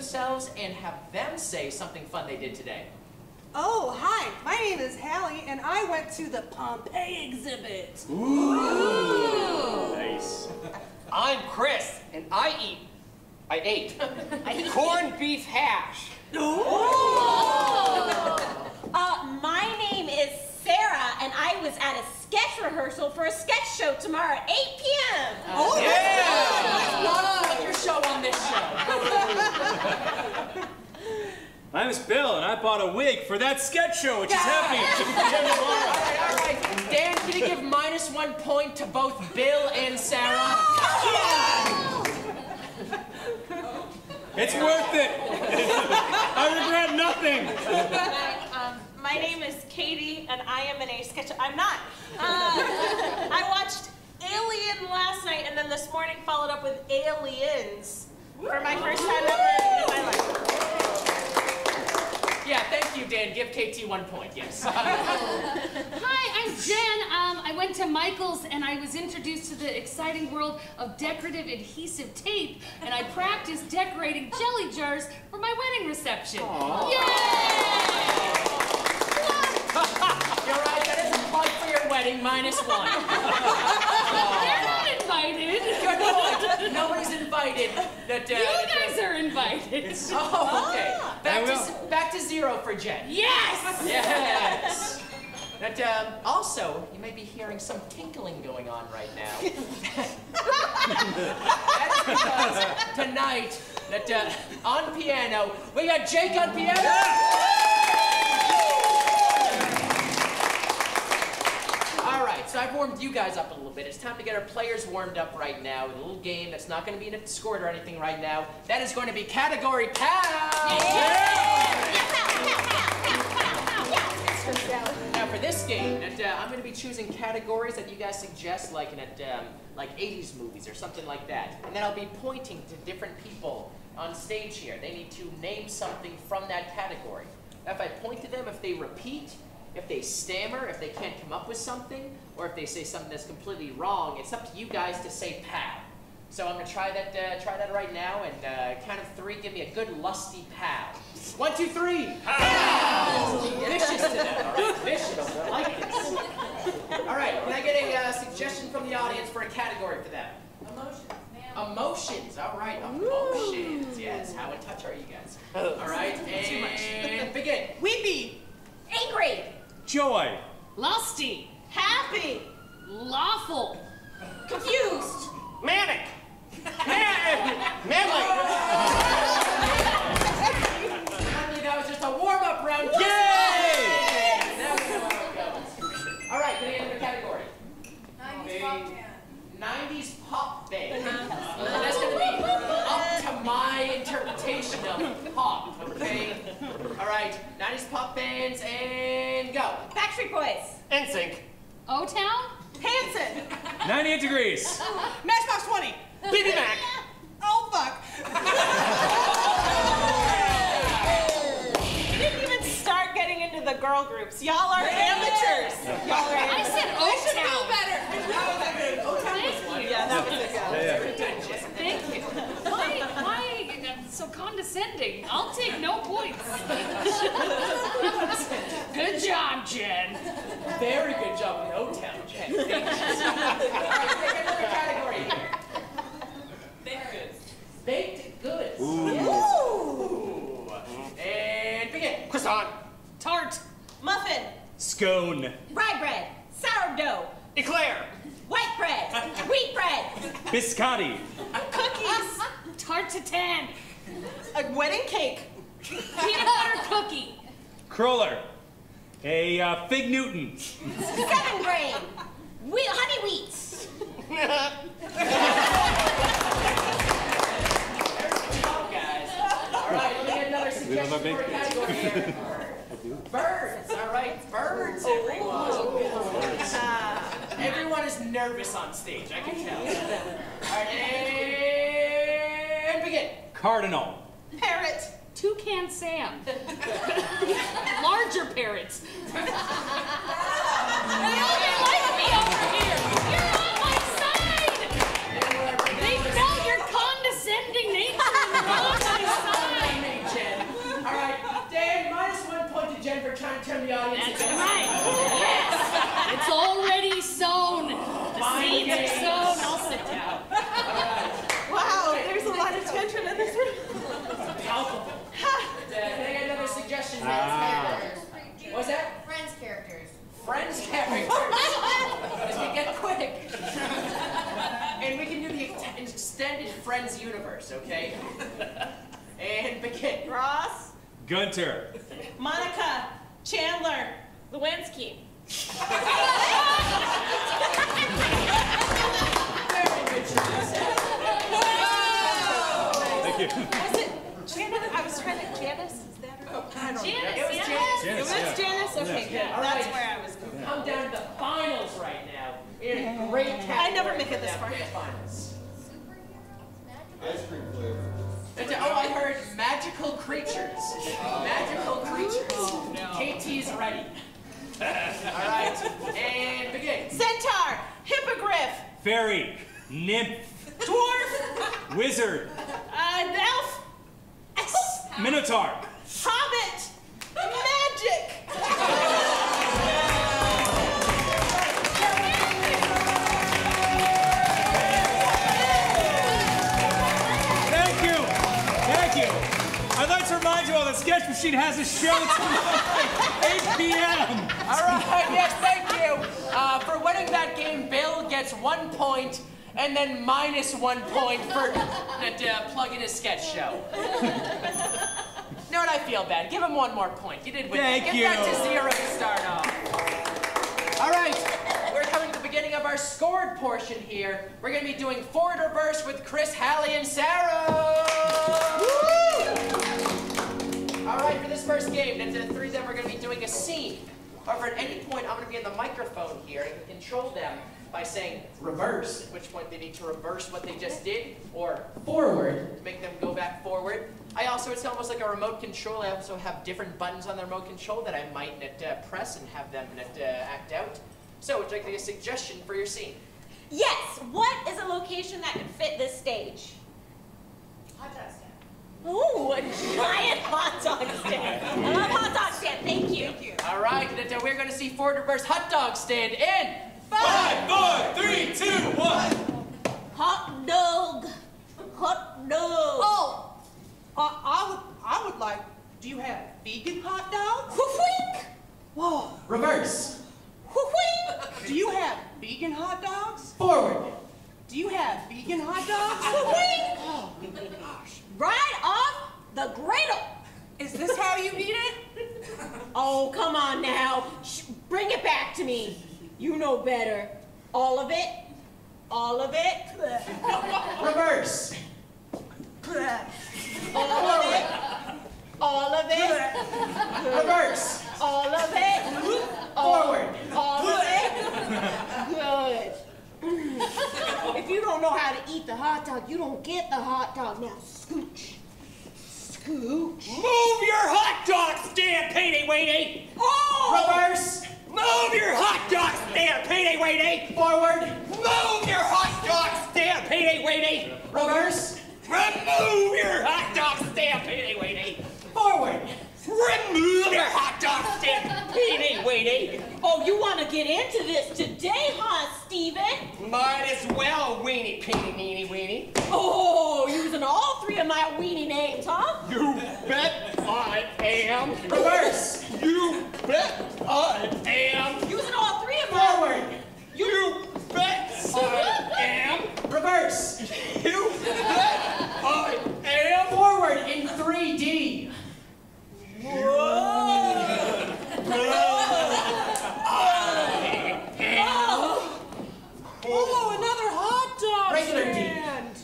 themselves and have them say something fun they did today. Oh, hi. My name is Hallie, and I went to the Pompeii exhibit. Ooh. Nice. I'm Chris, and I ate corned beef hash. My name is Sarah, and I was at a sketch rehearsal for a sketch show tomorrow at 8 p.m. Oh, yeah! Put your show on this show. My name is Bill, and I bought a wig for that sketch show, which is happening. All right. Dan, can you give -1 point to both Bill and Sarah? It's worth it. I regret nothing. My name is Katie, and I am in a sketch. I'm not. I watched Alien last night, and then this morning followed up with Aliens for my first time ever in my life. Yeah, thank you, Dan. Give KT 1 point, yes. Hi, I'm Jen. I went to Michael's and I was introduced to the exciting world of decorative adhesive tape, and I practiced decorating jelly jars for my wedding reception. Aww. Yay! You're right, that is a point for your wedding, -1. They're not invited. Good point. Nobody's invited. You guys are invited. Oh, okay. Back to 0 for Jen. Yes! Yes! But also, you may be hearing some tinkling going on right now. That's because tonight, on piano, we got Jake on piano! All right, so I've warmed you guys up a little bit. It's time to get our players warmed up right now with a little game that's not going to be scored or anything right now. That is going to be Category Pow! Now for this game, I'm going to be choosing categories that you guys suggest, like in like 80s movies or something like that. And then I'll be pointing to different people on stage here. They need to name something from that category. Now, if I point to them, if they repeat, if they stammer, if they can't come up with something, or if they say something that's completely wrong, it's up to you guys to say pow. So I'm going to try that right now, and count of 3, give me a good lusty pow. 1, 2, 3. Pow! Vicious to them, all right? Vicious. I like this. All right, can I get a suggestion from the audience for a category for them? Emotions, man. Emotions, all right. Emotions, yes. How in touch are you guys? All right, Too much. and begin. Weepy. Angry. Joy. Lusty. Happy. Lawful. Confused. Manic. Manly. That was just a warm-up round. Yay! Now we know how it goes. All right, can I get another category? 90s pop band. 90s pop band. That's going to be up to my interpretation of pop, okay? All right, 90s pop bands, and go. Backstreet Boys. NSYNC. O-Town? Hanson. 98 Degrees. Matchbox 20. BB Mac. Oh, fuck. You didn't even start getting into the girl groups. Y'all are amateurs. Y'all are I said O-Town. Yeah, that was a go. Thank you. Why so condescending? I'll take no points. Good job, Jen. Very good job with O-Town, Jen. All right, pick another category here. Baked goods. Baked goods. Ooh. And begin. Croissant. Tart. Muffin. Scone. Rye bread. Sourdough. Eclair. White bread. Wheat bread. Biscotti. Cookies. Tart to 10. A wedding cake. Peanut butter cookie. Cruller. A Fig Newton. 7 grain. Honey wheats. Guys. All right, let me get another suggestion for a category here. Birds. All right, birds, everyone. Everyone is nervous on stage, I can tell. All right, and begin. Cardinal. Parrot. Toucan Sam. Larger parrots. You like me over here. You're on my side. They felt your condescending nature and they're on my side. Gunter. Monica, Chandler, Lewinsky. Very good choice. Thank you. Was it Janice? I was trying to Janice. Is that her? I don't know. Janice. It was Yeah. Janice. It was yeah. Janice. Okay, Yeah. good. All That's right. where I was going. Come down to the finals right now. In a great category. I never make it this for far. the finals. Ice cream flavor. Oh, I heard magical creatures. Magical creatures. Oh, no. KT's ready. All right, and begin. Centaur, Hippogriff, Fairy. Nymph. Dwarf, Wizard. Elf, Minotaur. Hobbit, Magic. Thank you. Thank you. I'd like to remind you all that Sketch Machine has a show tonight, 8 p.m. All right, yes, thank you. For winning that game, Bill gets 1 point, and then -1 point for plugging his sketch show. No, I feel bad. Give him 1 more point. You did win. Thank Get you. back to 0 to start off. All right, we're coming to the beginning of our scored portion here. We're going to be doing forward reverse with Chris, Hallie, and Sarah. All right, for this first game, the 3 of them are going to be doing a scene. However, at any point, I'm going to be in the microphone here and control them by saying reverse, at which point they need to reverse what they just did, or forward to make them go back forward. It's almost like a remote control. I also have different buttons on the remote control that I might press and have them act out. So, would you like a suggestion for your scene? Yes. What is a location that could fit this stage? Hot dog stand. Ooh, a giant hot dog stand. I love hot dog stand. Thank you. All right, we're going to see forward reverse hot dog stand in 5, 4, 3, 2, 1. Hot dog. Hot dog. Oh, I would like, do you have vegan hot dogs? Whoof-wink. Whoa. reverse, Whoof-wink. Do you have vegan hot dogs? forward, Do you have vegan hot dogs? Whoof-wink. Oh, gosh. Right off the griddle. Is this how you eat it? Oh, come on now. Bring it back to me. You know better. All of it? All of it? reverse, All of it? All of it? reverse, All of it? forward. All of it? Good. If you don't know how to eat the hot dog, you don't get the hot dog. Now scooch. Scooch. Move your hot dog stand, payday waiting. Oh! Reverse, Move your hot dog stand, payday waiting. forward, Move your hot dog stand, payday waiting. reverse, Remove your hot dog stand, payday waiting. forward. Remove your hot dog stand, payday waiting. Oh, you want to get into this today, huh, Steven? Might as well, weenie, peenie, meenie, weenie. Oh, using all 3 of my weenie names, huh? You bet I am. Reverse, You bet I am. Using all 3 of my... forward, You bet I am. reverse, You bet I am. forward in 3D. Oh, another hot dog Regular D. stand.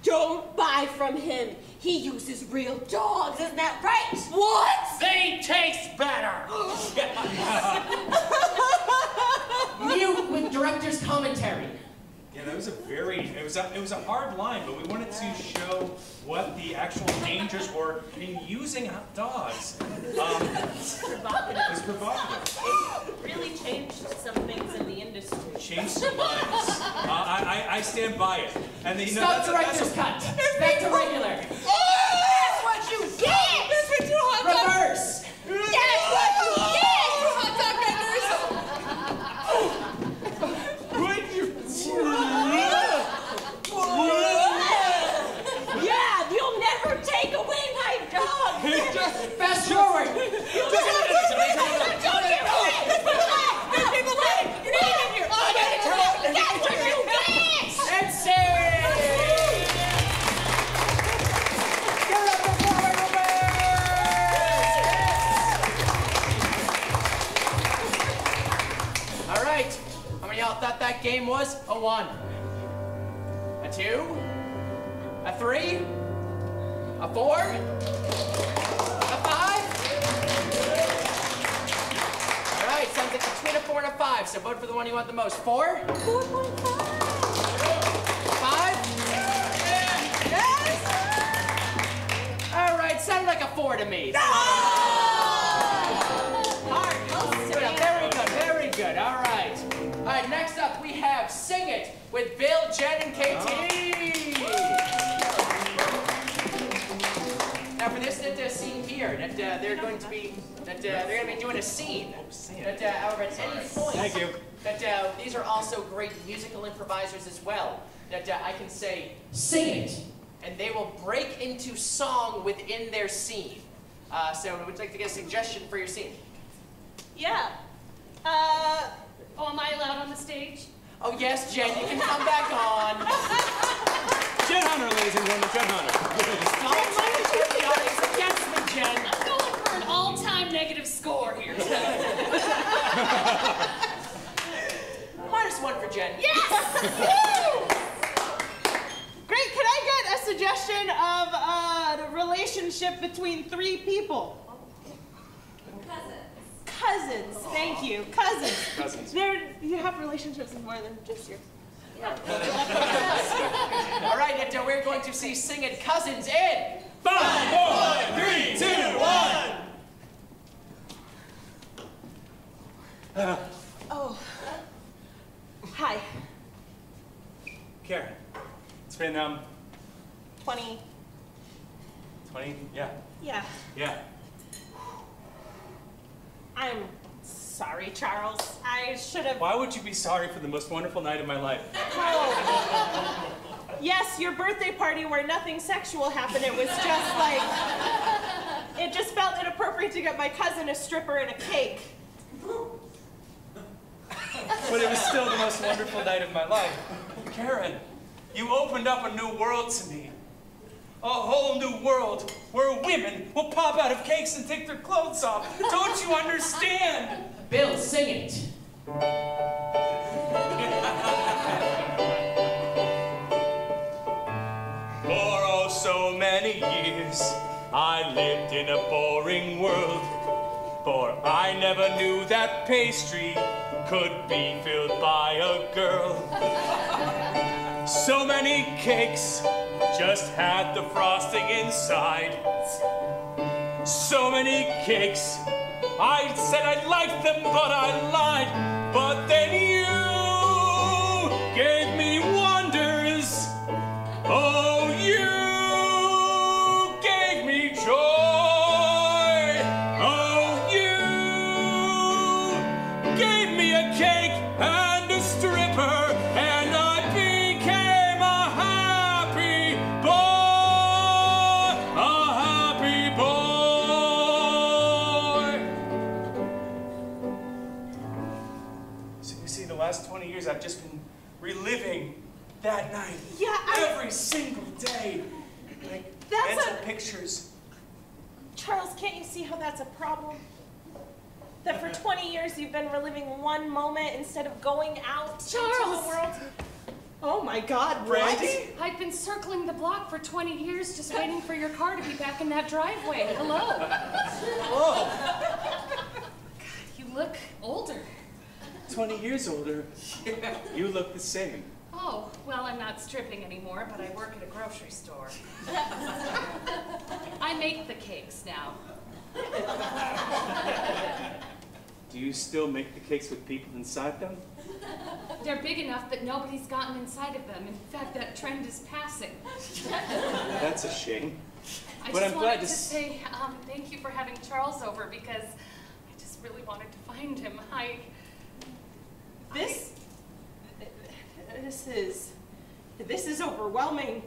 Don't buy from him. He uses real dogs, isn't that right? What? They taste better. Mute with director's commentary. Yeah, that was it was a hard line, but we wanted to show what the actual dangers were in using hot dogs. It was provocative. It really changed some things in the industry. Changed some lives. I stand by it. And you know, Stop that's director's cut. Back to regular. That's what you get! This is two hot dogs. Reverse. That's what you get! Hot dog vendors. Yeah, you'll never take away my dog! Fast forward. Don't get away! There's people waiting! You need to get here! That's what you get! And save. Get up for forward reverse. name was a 1, a 2, a 3, a 4, a 5. All right, sounds like between a 4 and a 5, so vote for the one you want the most. 4? 4.5. 5? Yes! All right, sounded like a 4 to me. Very good, very good. All right. All right, next up we have Sing It with Bill, Jen, and KT. Now for this scene here, they're going to be doing a scene. However, at any point, Thank you. These are also great musical improvisers as well. I can say, sing it, and they will break into song within their scene. So I would like to get a suggestion for your scene. Yeah. Oh, am I allowed on the stage? Oh yes, Jen, you can come back on. Jen Hunter, ladies and gentlemen, Jen Hunter. Don't put the audience against me, Jen. I'm going for an all-time negative score here today. -1 for Jen. Yes! Great. Can I get a suggestion of the relationship between 3 people? Cousins. Thank you. Cousins. Cousins. You have relationships with more than just your. All right, we're going to see Sing It Cousins in 5, 4, 3, 2, 1. Oh. Hi. Karen, it's been 20. 20. Yeah. Yeah. Yeah. I'm sorry, Charles. I should have. Why would you be sorry for the most wonderful night of my life? Oh. Yes, your birthday party where nothing sexual happened. It was just like. It just felt inappropriate to get my cousin a stripper and a cake. But it was still the most wonderful night of my life. Karen, you opened up a new world to me. A whole new world where women will pop out of cakes and take their clothes off. Don't you understand? Bill, sing it. For oh so many years, I lived in a boring world. For I never knew that pastry could be filled by a girl. So many cakes just had the frosting inside. So many cakes, I said I liked them, but I lied. But then you gave me wonders. Oh, you gave me joy. Oh, you gave me a cake and a stripper, and I became a happy boy. A happy boy. So you see, the last 20 years I've just been reliving that night. Yeah, Every single day. Like That's mental a- pictures. Charles, can't you see how that's a problem? That for 20 years you've been reliving one moment instead of going out into Charles! the world? Oh my God, Brandy? I've been circling the block for 20 years just waiting for your car to be back in that driveway. Hello. Whoa, You look older. 20 years older. You look the same. Oh, well, I'm not stripping anymore, but I work at a grocery store. I make the cakes now. Do you still make the cakes with people inside them? They're big enough that nobody's gotten inside of them. In fact, that trend is passing. That's a shame. I But just I'm glad wanted to to say thank you for having Charles over because I just really wanted to find him. This is overwhelming.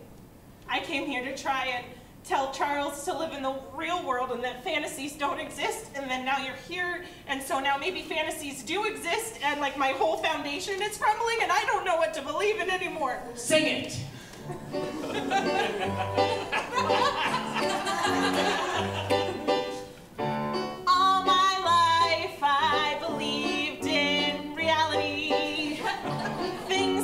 I came here to try and tell Charles to live in the real world and that fantasies don't exist, and then now you're here, and so now maybe fantasies do exist, and like my whole foundation is crumbling, and I don't know what to believe in anymore. Sing it. All my life I believed in reality. Things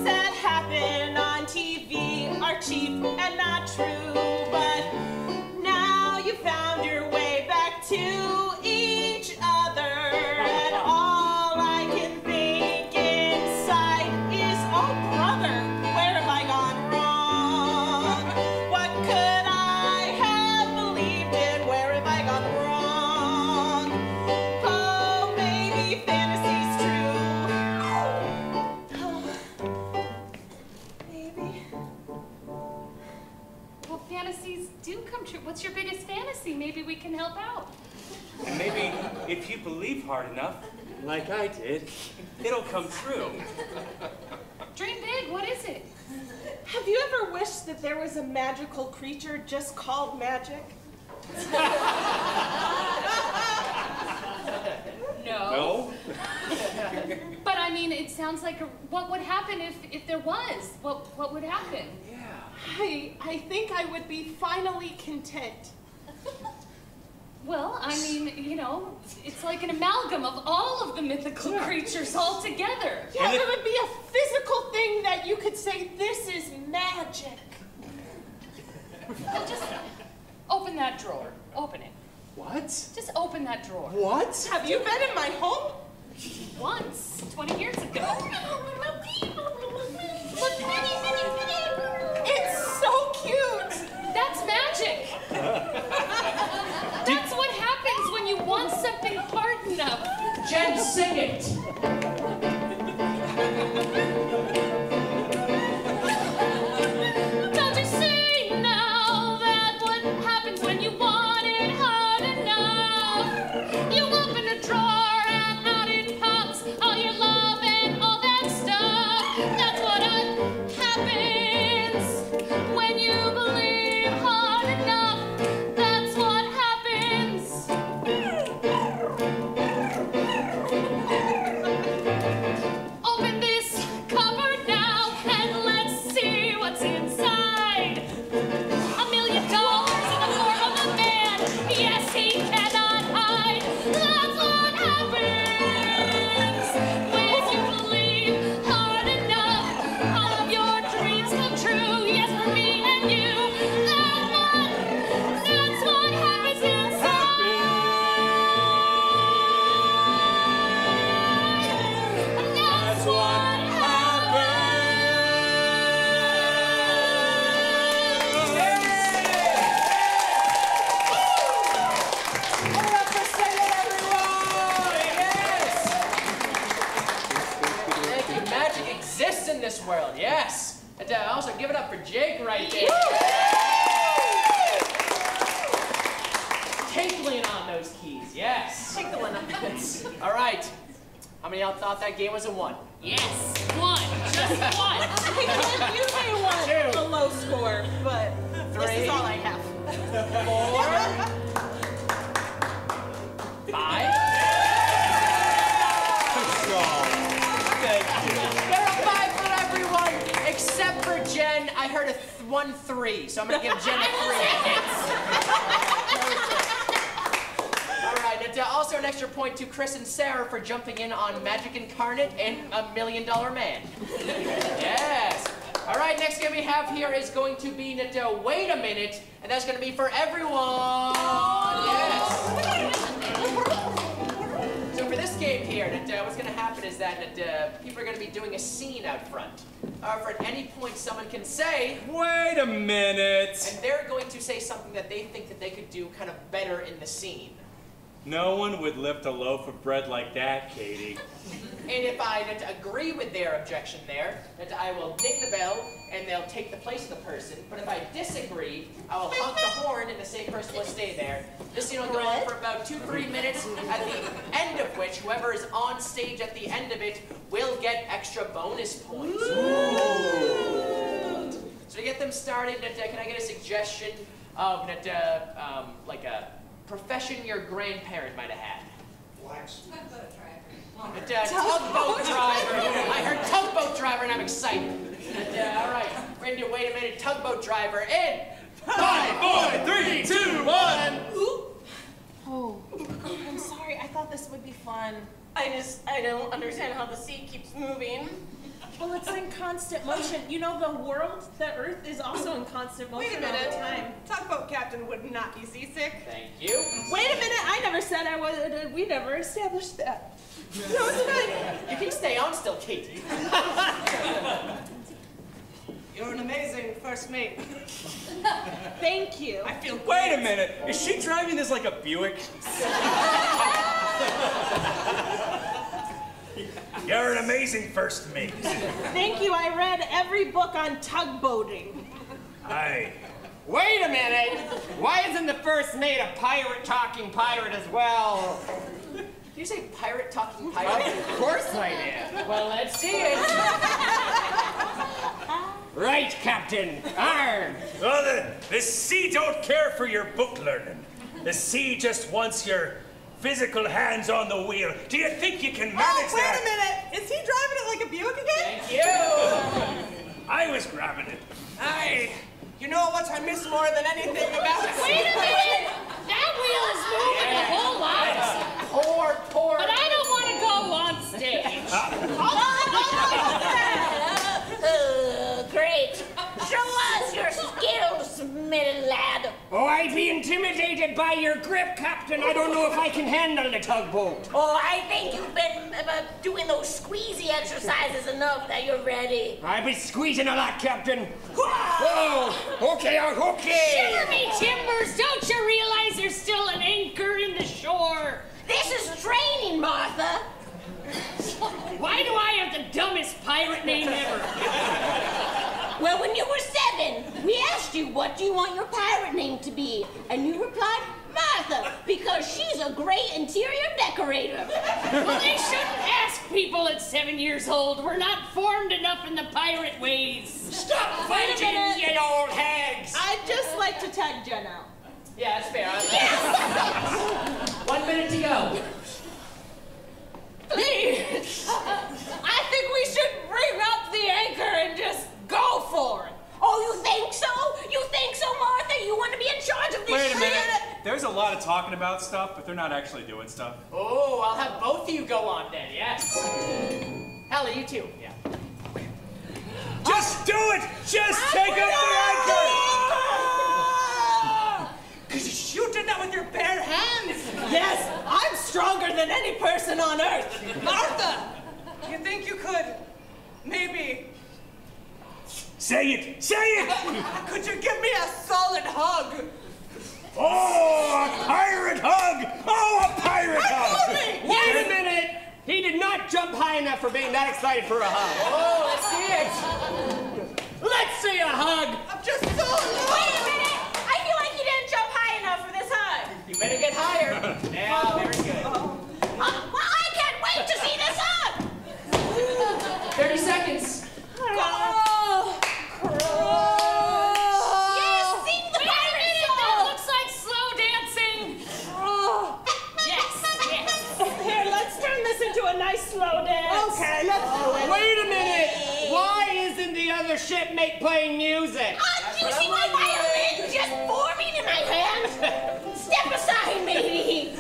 to each other, and all I can think inside is, oh brother, where have I gone wrong? What could I have believed in? Where have I gone wrong? Oh, maybe fantasy's true. Oh, maybe. Well, fantasies do come true. What's your biggest fantasy? Maybe we can help out. And maybe if you believe hard enough, like I did, it'll come true. Dream big. What is it? Have you ever wished that there was a magical creature just called magic? No? But I mean, it sounds like what would happen if there was? What would happen? I think I would be finally content. Well, I mean, you know, it's like an amalgam of all of the mythical creatures all together. Yeah, it would be a physical thing that you could say, this is magic. Well, just open that drawer. Open it. What? Just open that drawer. What? Have you been in my home? Once, 20 years ago. It's so cute. That's magic. That's what happens when you want something hard enough. Jen, sing it. Don't you see now that what happens when you want it hard enough? You open a drawer and out it pops all your love and all that stuff. That's what happens when you believe hard enough. That's what happens. Open this cupboard now and let's see what's inside. $1 million in the form of a man. Yes, he cannot hide. That's what happens when you believe hard enough. All of your dreams come true. Yes, for me and you. That's what happens inside. That's what Thank you. Magic exists in this world, yes. And also give it up for Jake right there. Tinkling on those keys, yes. Tinkling them. All right. How many of y'all thought that game was a 1? Yes, one, just one. You may want a low score, but this 3, is all I have. 4, 5. Get a 5 for everyone, except for Jen. I heard a 1-3, so I'm gonna give Jen a 3. All right, and also an extra point to Chris and Sarah for jumping in on Magic Incarnate and $1 Million Man. Yes. All right, next game we have here is going to be Wait a Minute, and that's going to be for everyone. Yes. So for this game here, what's going to happen is that people are going to be doing a scene out front. However, at any point, someone can say, Wait a minute. and they're going to say something that they think that they could do kind of better in the scene. No one would lift a loaf of bread like that, Katie. And if I agree with their objection there, that I will ding the bell and they'll take the place of the person. But if I disagree, I will honk the horn and the same person will stay there. This scene will go on for about 2-3 minutes, at the end of which whoever is on stage at the end of it will get extra bonus points. So to get them started, can I get a suggestion of like a profession your grandparent might have had? Tugboat driver. I heard tugboat driver and I'm excited. All right, we're gonna do Wait a Minute, tugboat driver in 5, 4, 3, 2, 1. Oh, I'm sorry. I thought this would be fun. I don't understand how the sea keeps moving. Well, it's in constant motion. You know, the world, the Earth, is also in constant motion. Wait a minute. all the time. Tugboat captain would not be seasick. Thank you. Wait a minute, I never said I would. We never established that. No, it's fine. You can stay on still, Katie. You're an amazing first mate. Thank you. I feel Wait a minute. Is she driving this like a Buick? You're an amazing first mate. Thank you. I read every book on tugboating. Aye. Wait a minute! Why isn't the first mate a pirate-talking pirate as well? Did you say pirate talking pirate? Of course I did. Well, let's see it. Right, Captain. Arr! Well, the sea don't care for your book learning. The sea just wants your physical hands on the wheel. Do you think you can manage Wait that? a minute. Is he driving it like a Buick again? Thank you. I was grabbing it. Aye. You know what I miss more than anything about it? Wait a minute! That wheel is moving a whole lot. Poor. But I don't want to go on stage. Great. Show us your skills, middle lad. Oh, I'd be intimidated by your grip, Captain. I don't know if I can handle the tugboat. Oh, I think you've been doing those squeezy exercises enough that you're ready. I've been squeezing a lot, Captain. Whoa! Okay, Shiver me timbers! Don't you realize there's still an anchor in the shore? This is training, Martha. Why do I have the dumbest pirate name ever? Well, when you were 7, we asked you, what do you want your pirate name to be? And you replied, Martha, because she's a great interior decorator. Well, they shouldn't ask people at 7 years old. We're not formed enough in the pirate ways. Stop fighting, you old hags! I'd just like to tag Jen out. Yeah, that's fair. 1 minute to go. Please! I think we should bring up the anchor and just go for it. Oh, you think so? You think so, Martha? You want to be in charge of this Wait a ship? minute. There's a lot of talking about stuff, but they're not actually doing stuff. Oh, I'll have both of you go on then, yes. Hallie, you too. Yeah. Just do it! Just take up the anchor! Because you did that with your bare hands. Yes, I'm stronger than any person on Earth. Martha, you think you could maybe... Say it! Say it! Could you give me a solid hug? Oh, a pirate hug! Oh, a pirate hug! Wait a minute! He did not jump high enough for being that excited for a hug. Oh, let's see it. Let's see a hug! I'm just so Wait a minute! I feel like you didn't jump high enough for this hug. You better get higher. Now, very good. Well, I can't wait to see this hug. 30 seconds. Yes, sing the pirate That song. looks like slow dancing. Yes. Here, let's turn this into a nice slow dance. Okay, let's... Wait a minute! Why isn't the other shipmate playing music? Do you see my violin just forming in my hand? Step aside, matey.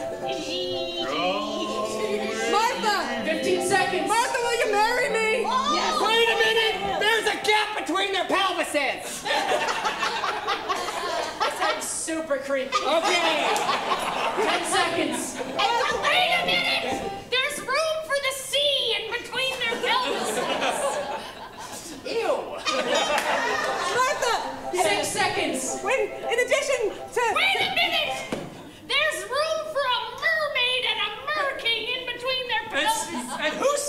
Martha! 15 seconds. Martha, will you marry me? Yes. Wait a minute! There's a gap between their pelvises! This sounds super creepy. Okay. 10 seconds. Wait a minute! There's room for the sea in between their pelvises. Ew. Martha! 6 seconds. Wait, in addition to... Wait a minute! There's room for a mermaid and a merking in between their pelvises. And who's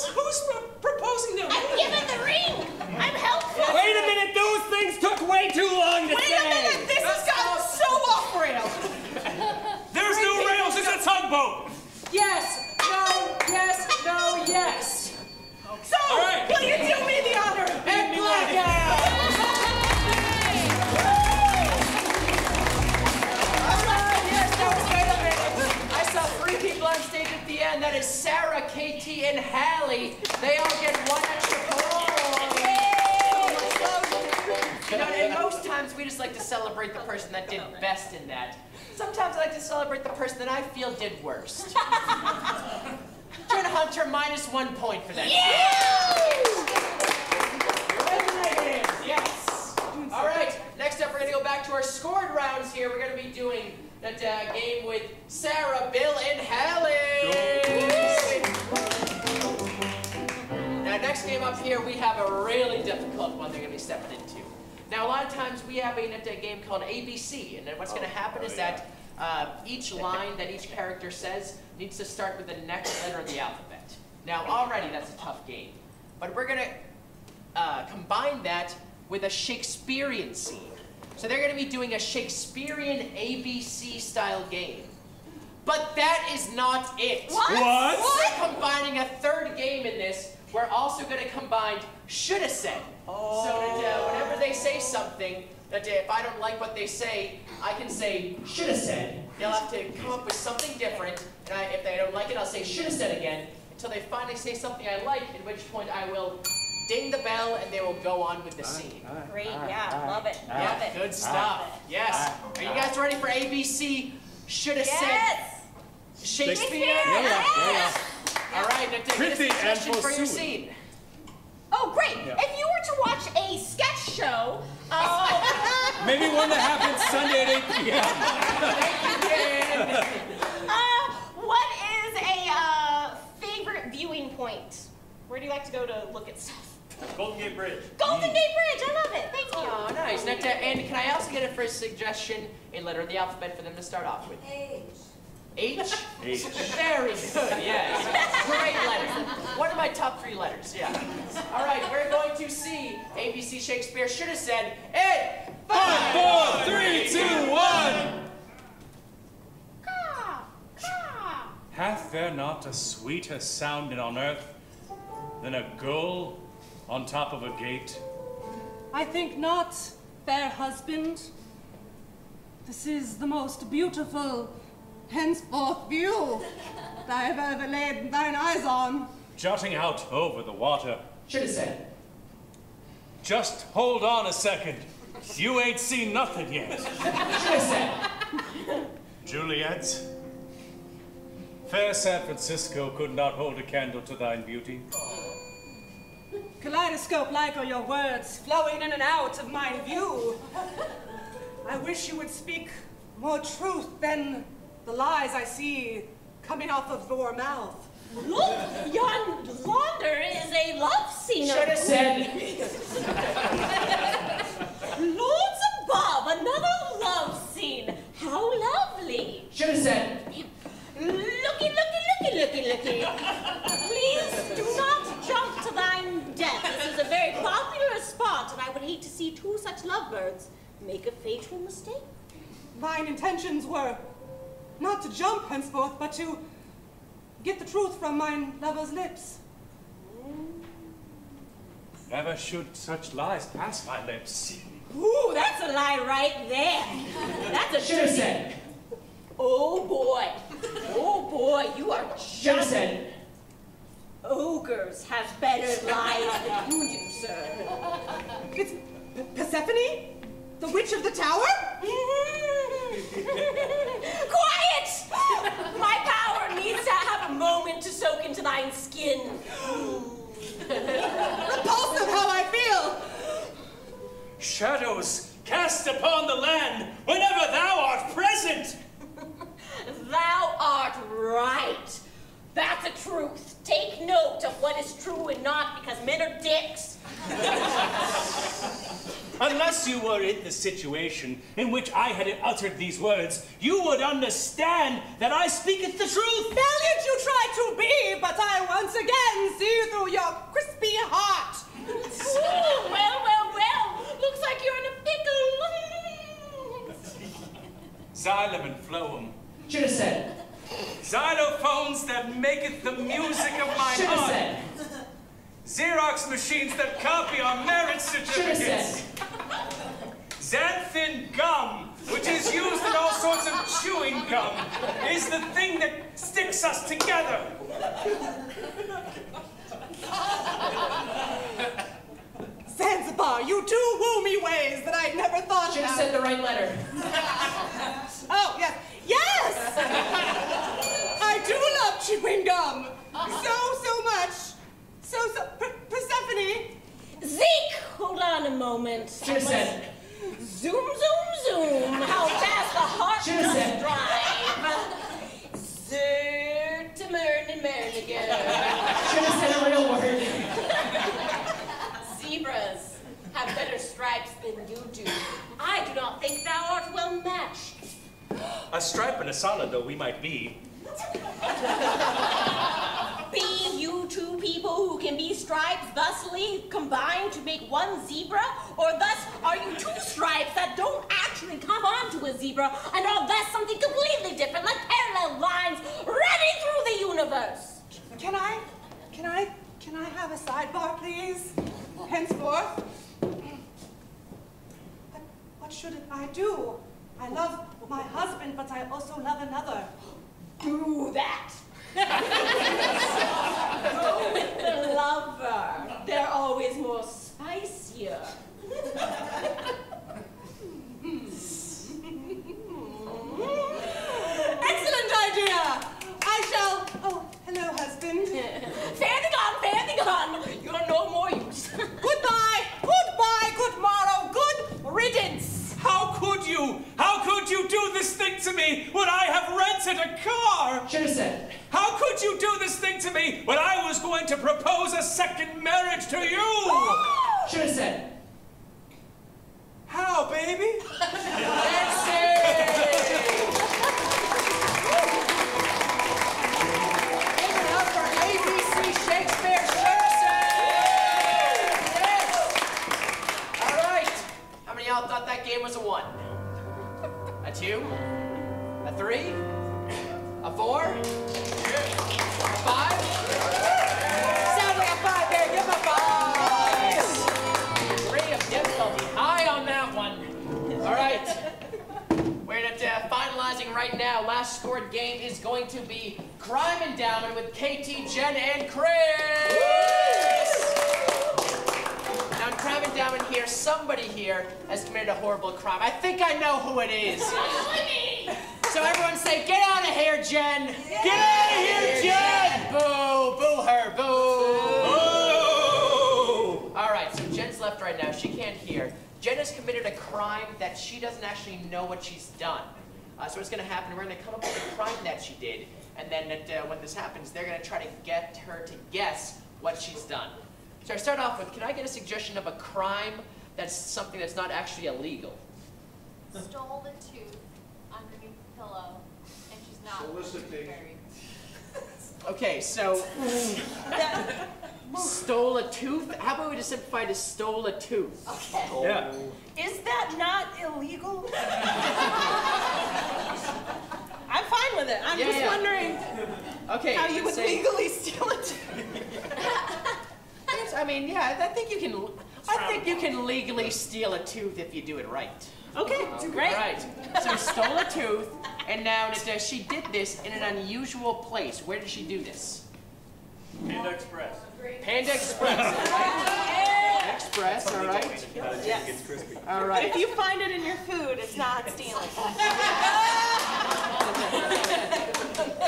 proposing to... I'm giving the ring. I'm helpful. Wait a minute, those things took way too long to Wait say. a minute, this has gotten so off rails. There's no rails, it's a tugboat! Yes. No. Yes. No. Yes. So, All right. will you do me the honor of being And me blackout. Yes, that was wait a minute. I saw 3 people on stage at the end. That is Sarah, Katie, and Hallie. They all get 1 extra point. You know, and most times we just like to celebrate the person that did best in that. Sometimes I like to celebrate the person that I feel did worst. Turn Hunter -1 point for that. Yeah! our scored rounds here, we're going to be doing that game with Sarah, Bill, and Hallie. Now, next game up here, we have a really difficult one they're going to be stepping into. Now, a lot of times we have a game called ABC, and then what's going to happen is that each line that each character says needs to start with the next letter of the alphabet. Now, already that's a tough game, but we're going to combine that with a Shakespearean scene. So they're going to be doing a Shakespearean ABC style game. But that is not it. What? We're combining a third game in this. We're also going to combine shoulda said. So that whenever they say something, that if I don't like what they say, I can say shoulda said. They'll have to come up with something different, and if they don't like it, I'll say shoulda said again, until they finally say something I like, at which point I will ding the bell, and they will go on with the scene. Great, yeah, love it, love it. Good stuff. Yes. Are you guys ready for ABC? Shoulda said Shakespeare? Yes. All right, now take a suggestion for your scene. Oh, great. Yeah. If you were to watch a sketch show, maybe one that happens Sunday at 8 p.m. What is a favorite viewing point? Where do you like to go to look at stuff? Golden Gate Bridge. Golden Gate Bridge, I love it. Thank you. Oh, nice. Now, and can I also get a first suggestion, a letter of the alphabet for them to start off with? H. H? H. Very good, yes. Great letter. One of my top 3 letters, yeah. All right, we're going to see ABC Shakespeare should have said it. 5, 4, 3, 2, 1. Hath there not a sweeter sound on earth than a gull on top of a gate? I think not, fair husband. This is the most beautiful henceforth view that I have ever laid thine eyes on. Jutting out over the water. Should have said. Just hold on a second. You ain't seen nothing yet. Should have said. Juliet, fair San Francisco could not hold a candle to thine beauty. Kaleidoscope-like are your words, flowing in and out of my view. I wish you would speak more truth than the lies I see coming off of your mouth. Look, yonder is a love scene. Should have said. Lords above, another love scene. How lovely. Should have said. Looky. Please do not jump to thine death. This is a very popular spot, and I would hate to see 2 such lovebirds make a fatal mistake. Mine intentions were not to jump henceforth, but to get the truth from mine lover's lips. Never should such lies pass my lips. Ooh, that's a lie right there. That's a Should have said. Oh boy, you are Should have just... said. Ogres have better lies than you do, sir. It's Persephone? The witch of the tower? Quiet! My power needs to have a moment to soak into thine skin. Repulsive how I feel! Shadows cast upon the land whenever thou art present. Thou art right. That's a truth. Take note of what is true and not, because men are dicks. Unless you were in the situation in which I had uttered these words, you would understand that I speaketh the truth. Valiant you try to be, but I once again see through your crispy heart. Ooh, well. Looks like you're in a pickle. Xylem and phloem. Should have said. Xylophones that maketh the music of mine Should have heart. said. Xerox machines that copy our marriage certificates. Xanthin gum, which is used in all sorts of chewing gum, is the thing that sticks us together. Zanzibar, you do woo me ways that I'd never thought Should have about. said the right letter. Oh, yes. Yes! I do love chewing gum. So much. Persephone. Zeke, hold on a moment. Should have said. Zoom. solid though we might be. Be you two people who can be stripes thusly combined to make one zebra? Or thus are you two stripes that don't actually come onto a zebra and are thus something completely different, like parallel lines running through the universe? Can I have a sidebar, please? Henceforth. What should I do? I love my husband, but I also love another. Do that. Go with the lover. They're always more spicier. Excellent idea! I shall... Oh, hello, husband. Fare thee gone, you're no more use. Goodbye, good morrow, good riddance. How could you? How could you do this thing to me when I have rented a car? Should have said. How could you do this thing to me when I was going to propose a second marriage to you? Should have said. How, baby? That's it! Give it up for ABC Shakespeare Sheridan! Yes! All right. How many of y'all thought that game was a 1? A 2? A 3? A 4? A 5? Sounds like a 5 there. Give him a 5! 3 of difficulty. High on that one. All right. We're at finalizing right now. Last scored game is going to be Crime Endowment with KT, Jen, and Chris. Now in Crime Endowment here, somebody here has committed a horrible crime. I think I know who it is. So everyone say, get out of here, Jen. Get out of here, Jen. Boo, boo her, boo. All right, so Jen's left right now. She can't hear. Jen has committed a crime that she doesn't actually know what she's done. So what's going to happen, we're going to come up with a crime that she did, and then when this happens, they're going to try to get her to guess what she's done. So I start off with, can I get a suggestion of a crime that's something that's not actually illegal? Stole the tooth underneath the pillow, and she's not Solicitation. buried. Okay, so stole a tooth? How about we just simplify it to stole a tooth? Okay. Yeah. Is that not illegal? I'm fine with it. I'm Yeah, just yeah. wondering Okay, how you would let's say- legally steal it. I mean, yeah, I think you can legally steal a tooth if you do it right. Okay, great. All right. So stole a tooth, and now she did this in an unusual place. Where did she do this? Panda Express. Panda Express. All right. Express. All right. Yes. All right. If you find it in your food, it's not stealing.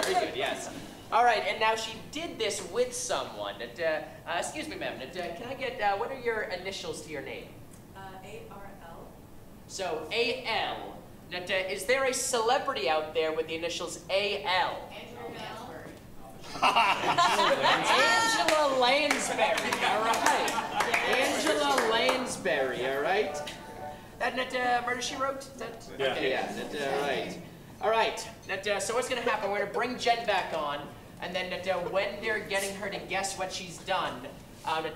Very good. Yes. All right. And now she did this with someone. Excuse me, ma'am. Can I get what are your initials to your name? A-R-L. So A-L. Now, is there a celebrity out there with the initials A-L? Angela Lansbury, all right. Angela Lansbury, all right. That Murder, She Wrote? Yeah. Okay, yeah, all right. All right, so what's going to happen, we're going to bring Jen back on, and then when they're getting her to guess what she's done,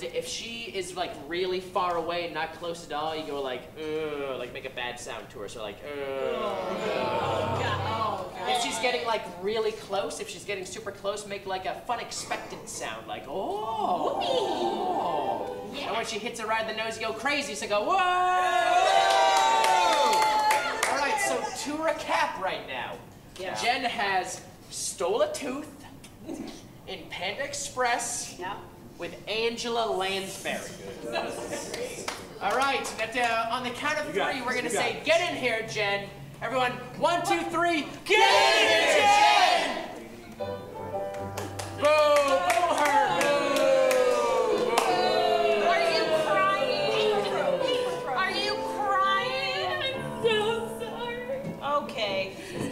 if she is like really far away and not close at all, you go like, ugh, like make a bad sound to her, so like, If she's getting like really close, if she's getting super close, make like a fun expectant sound, like, oh. Yeah. And when she hits it right in the nose, you go crazy, so go, whoa! All right, so to recap right now, Jen has stole a tooth in Panda Express with Angela Lansbury. All right, on the count of 3, we're going to say, get in here, Jen. Everyone, 1, 2, 3, get in here, Jen! Boo! Boo her! Boo! Are you crying? Are you crying? I'm so sorry. Okay,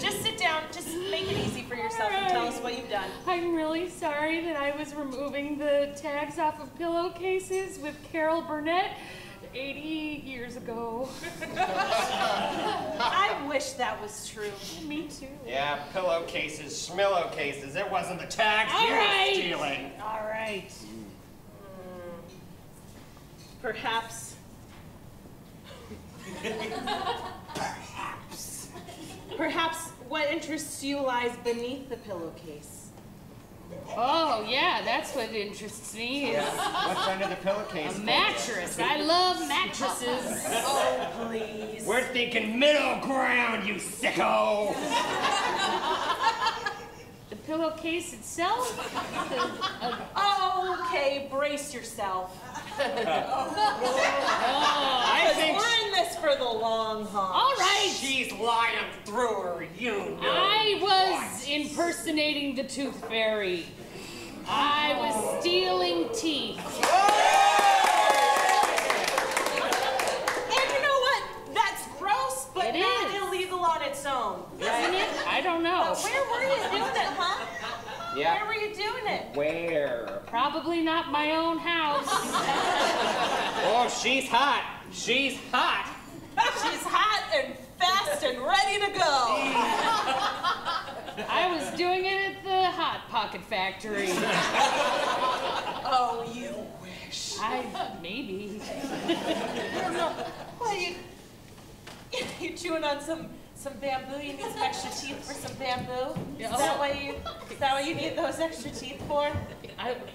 just sit down. Just make it easy for yourself and tell us what you've done. I'm really sorry that I was removing the tags off of pillowcases with Carol Burnett 80 years ago. I wish that was true. Me too. Yeah, pillowcases, schmillowcases. It wasn't the tax All you right. were stealing. All right. Perhaps. Perhaps what interests you lies beneath the pillowcase. Oh, yeah, that's what interests me. Is What's under the pillowcase? a mattress. I love mattresses. Oh, please. We're thinking middle ground, you sicko! The pillowcase itself? Okay, brace yourself. I think We're in this for the long haul. all right. She's lying through her, you know. I was impersonating the Tooth Fairy. I was stealing teeth. And you know what? That's gross, but It not is. illegal on its own. Isn't it? I don't know. Where were you doing it, huh? Yeah. Where were you doing it? Where? Probably not my own house. Oh, she's hot. She's hot. She's hot and fast and ready to go. I was doing it at the Hot Pocket Factory. Oh, you wish. Maybe. Well, you chewing on some bamboo? You need some extra teeth for some bamboo? Is that why you need those extra teeth for?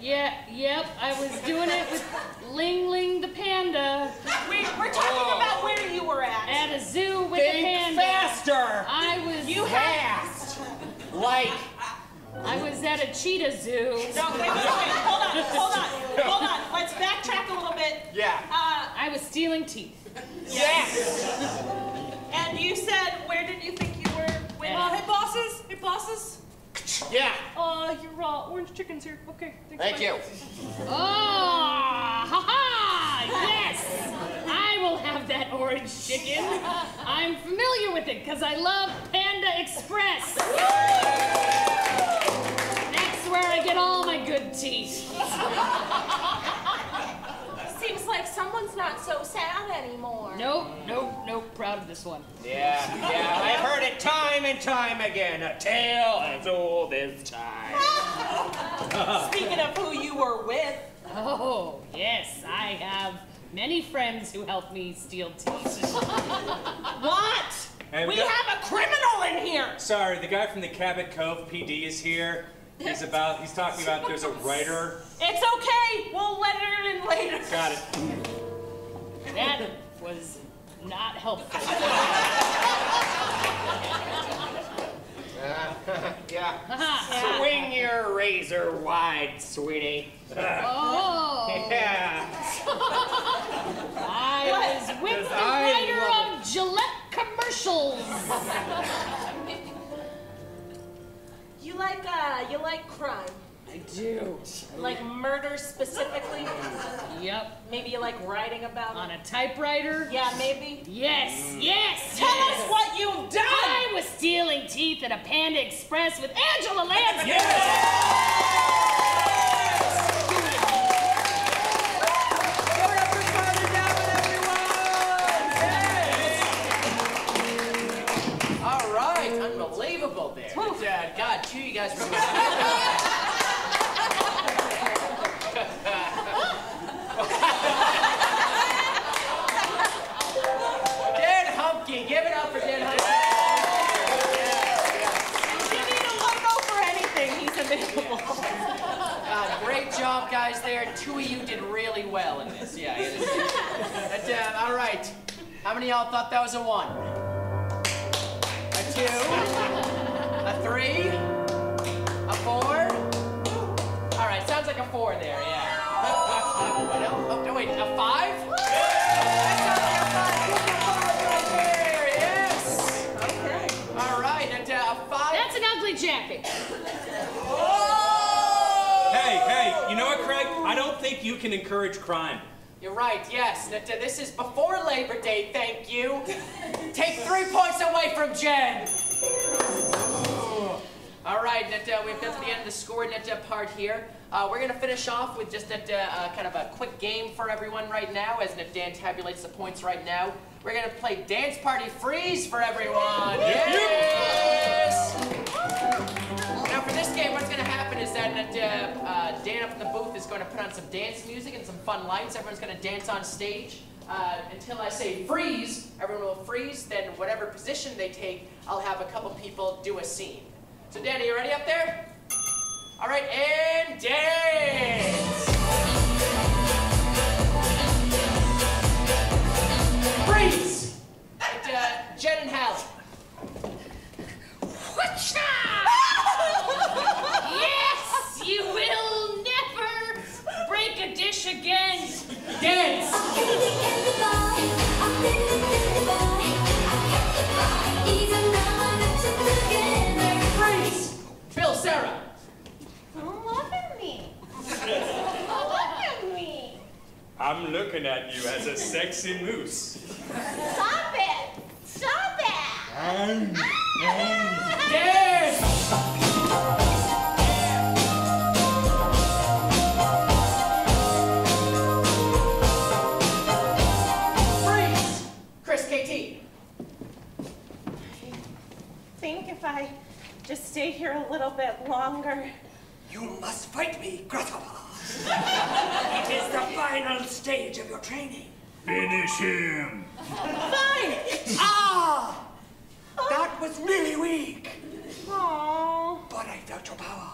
Yep, I was doing it with Ling Ling the panda. We're talking about where you were at. At a zoo with a Think panda. faster! I was Fast! Like, I was at a cheetah zoo. No, wait. Hold on. Let's backtrack a little bit. yeah. I was stealing teeth. Yes! And you said, where did you think you were? Hey, bosses. Hey, bosses. Yeah. Your orange chicken's here. Okay, thanks. Thank bye. you. Oh, ha-ha! Yes! I will have that orange chicken. I'm familiar with it because I love Panda Express. That's where I get all my good teeth. Seems like someone's not so sad anymore. Nope. Proud of this one. Yeah. I've heard it time and time again. A tale as old as time. Speaking of who you were with. Oh, yes, I have many friends who help me steal teeth. What? And We have a criminal in here. Sorry, the guy from the Cabot Cove PD is here. He's talking about there's a writer. It's okay. We'll let her in later. Got it. That was not helpful. Yeah. Swing your razor wide, sweetie. Oh. Yeah. I was with the writer of Gillette commercials. You like crime. I do. Like murder specifically? Yep. Maybe you like writing about On it? a typewriter? Yeah, maybe. Yes. Tell us what you've done! I was stealing teeth at a Panda Express with Angela Lansbury. All right, unbelievable there. God, two of you guys were Dan Humpkey, give it up for Dan Humpkey. If you need a logo for anything, he's available. Great job, guys, there. Two of you did really well in this. Yeah. All right. How many of y'all thought that was a 1? A 2? A 3? A 4? All right, sounds like a 4 there, yeah. No, wait, a 5? That sounds like a 5 right there, yes. Okay. All right, and a 5? That's an ugly jacket. Hey, you know what, Craig? I don't think you can encourage crime. You're right, yes. This is before Labor Day, thank you. Take 3 points away from Jen. All right. right, we've got to the end of the score part here. We're going to finish off with just kind of a quick game for everyone right now, as Dan tabulates the points right now. We're going to play Dance Party Freeze for everyone. Yes! Now for this game, what's going to happen is that Dan up in the booth is going to put on some dance music and some fun lights. Everyone's going to dance on stage. Until I say freeze, everyone will freeze. Then whatever position they take, I'll have a couple people do a scene. So Dan, are you ready up there? All right, and dance! Freeze! And, Jen and Hallie. Whatcha? Yes, you will never break a dish again. Dance! Freeze! Phil, Sarah. Don't look at me. Don't look at me. I'm looking at you as a sexy moose. Stop it. Stop it. Dance! Freeze! Chris, KT. I think if I just stay here a little bit longer. You must fight me, Grasshopper. It is the final stage of your training. Finish him. Fine! Ah! That was really weak. Aww. But I felt your power.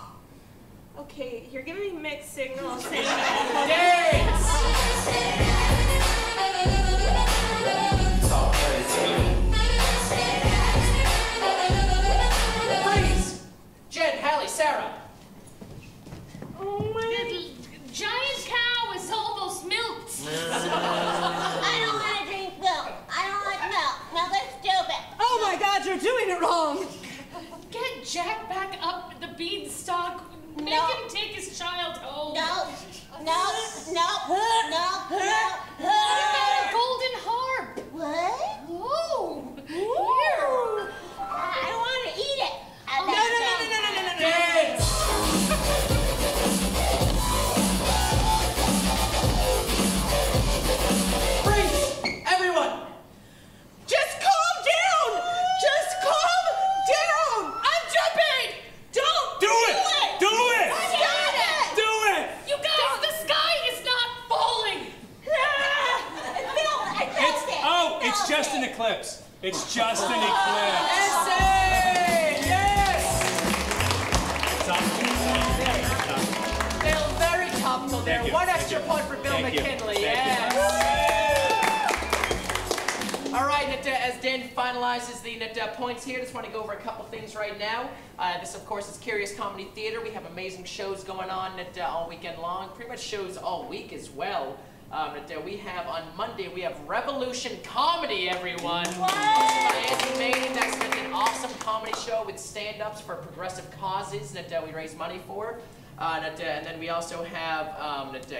Okay, you're giving me mixed signals. Dance! Freeze! Jen, Hallie, Sarah. Oh my... The giant cow is almost milked. I don't want to drink milk. I don't like milk. Milk is stupid. Oh my God, you're doing it wrong. Get Jack back up the beanstalk. Make No. him take his child home. No. No. No. No. No. What about a golden harp? What? Oh, here. I want to eat it. No. Dance! Freeze! Everyone! Just calm down. Just calm down. I'm jumping. Don't Do it! Do it! Stop it. Do it! You guys, the sky is not falling. It's just an eclipse. It's just an eclipse. Yes! Stop. Bill, very topical there. Thank you. One Thank extra you. point for Bill Thank you. McKinley. Thank you. Yes. All right, as Dan finalizes the points here, just want to go over a couple things right now. This, of course, is Curious Comedy Theater. We have amazing shows going on all weekend long, pretty much shows all week as well. We have on Monday, we have Revolution Comedy, everyone. Andy Maiden, that's an awesome comedy show with stand-ups for progressive causes that we raise money for. And then we also have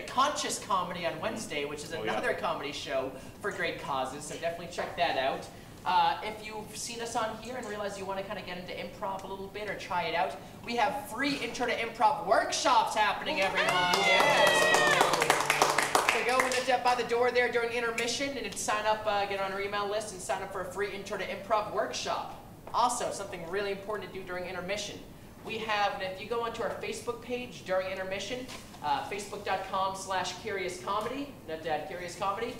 Conscious Comedy on Wednesday, which is another comedy show for great causes, so definitely check that out. If you've seen us on here and realize you want to kind of get into improv a little bit or try it out, we have free Intro to Improv workshops happening, everyone. Yes. So go in by the door there during intermission and sign up, get on our email list and sign up for a free Intro to Improv workshop. Also, something really important to do during intermission. We have, if you go onto our Facebook page during intermission, facebook.com/CuriousComedy, Curious Comedy.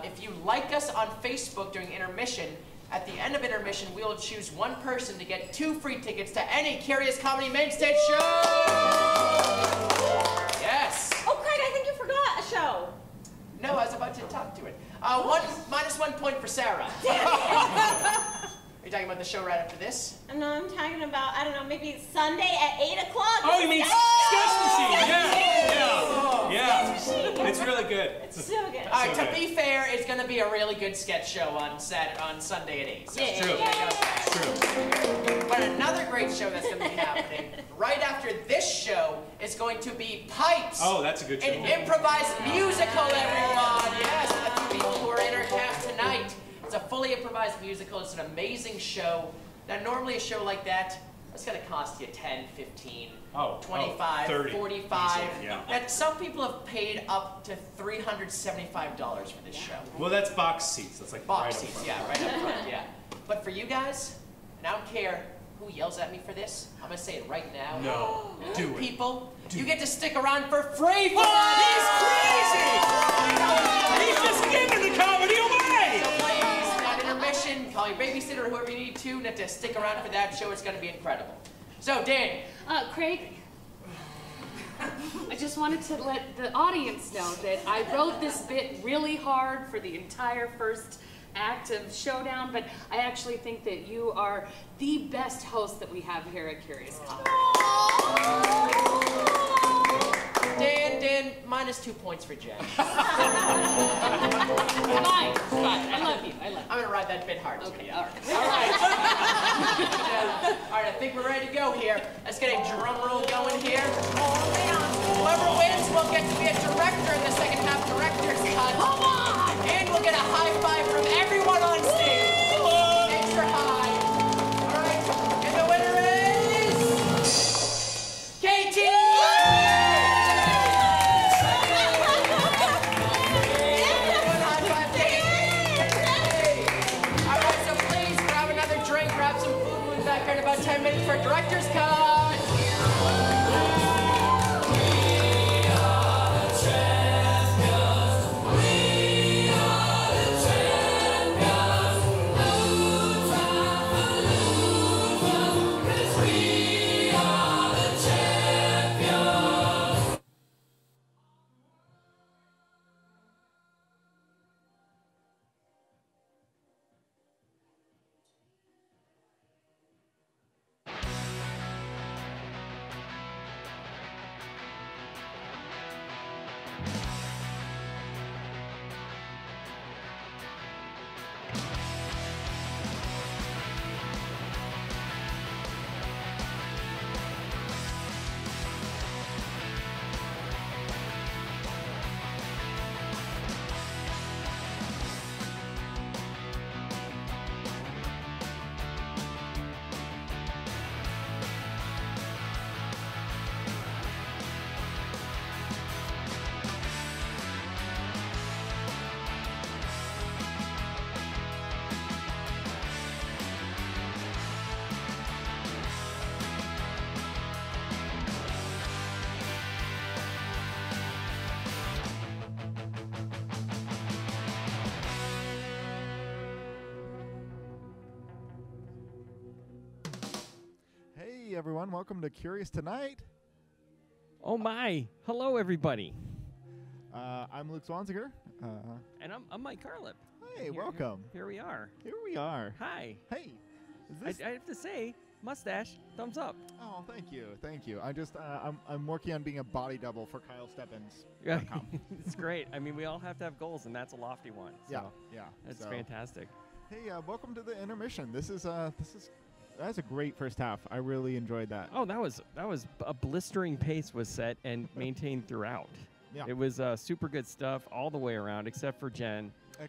If you like us on Facebook during intermission, at the end of intermission, we will choose one person to get 2 free tickets to any Curious Comedy main stage show. Yes. Oh, Craig, I think you forgot a show. No, I was about to talk to it. -1 point for Sarah. Are you talking about the show right after this? No, I'm talking about, I don't know, maybe Sunday at 8 o'clock. Oh, you mean Sketch Machine? Yeah. Sketch Machine. It's really good. It's so good. All right, So to good. be fair, it's going to be a really good sketch show on Sunday at 8. So It's true. It's true. But another great show that's going to be happening right after this show is going to be Pipes. Oh, that's a good show. An improvised musical, everyone. Yes, the 2 people who are in our cast tonight. It's a fully improvised musical. It's an amazing show. Now, normally a show like that, It's going to cost you 10, 15, Oh, 25, 30. 45. Easy, yeah. And some people have paid up to $375 for this show. Well, that's box seats. That's like Box right up seats, front. yeah, right up front, yeah. But for you guys, and I don't care who yells at me for this, I'm going to say it right now. No, do it. People, you get to stick around for free for He's crazy! He's just giving the comedy away! So please, at intermission, call your babysitter or whoever you need to stick around for that show. It's going to be incredible. So, Dan. Craig, I just wanted to let the audience know that I wrote this bit really hard for the entire first act of Showdown, but I actually think that you are the best host that we have here at Curious Comedy. Dan, minus 2 points for Jen. Fine. I love you. I'm going to ride that bit hard. Okay, all right. All right, I think we're ready to go here. Let's get a drum roll going here. Whoever wins will get to be a director in the second half director's cut. Come on! And we'll get a high five from everyone on stage. Extra high. All right, and the winner is... Katie! In about 10 minutes for director's cut. Hey everyone, welcome to Curious Tonight. Oh my! Hello everybody. I'm Luke Swanziger. And I'm Mike Carlip. Hey, welcome. Here we are. Here we are. Hi. Hey. Is this... I have to say, mustache, thumbs up. Oh, thank you, thank you. I just I'm working on being a body double for Kyle Stebbins. Yeah, it's great. I mean, we all have to have goals, and that's a lofty one. So yeah. That's fantastic. Hey, welcome to the intermission. That's a great first half. I really enjoyed that. Oh, that was a blistering pace was set and maintained throughout. Yeah. It was super good stuff all the way around, except for Jen. Ugh.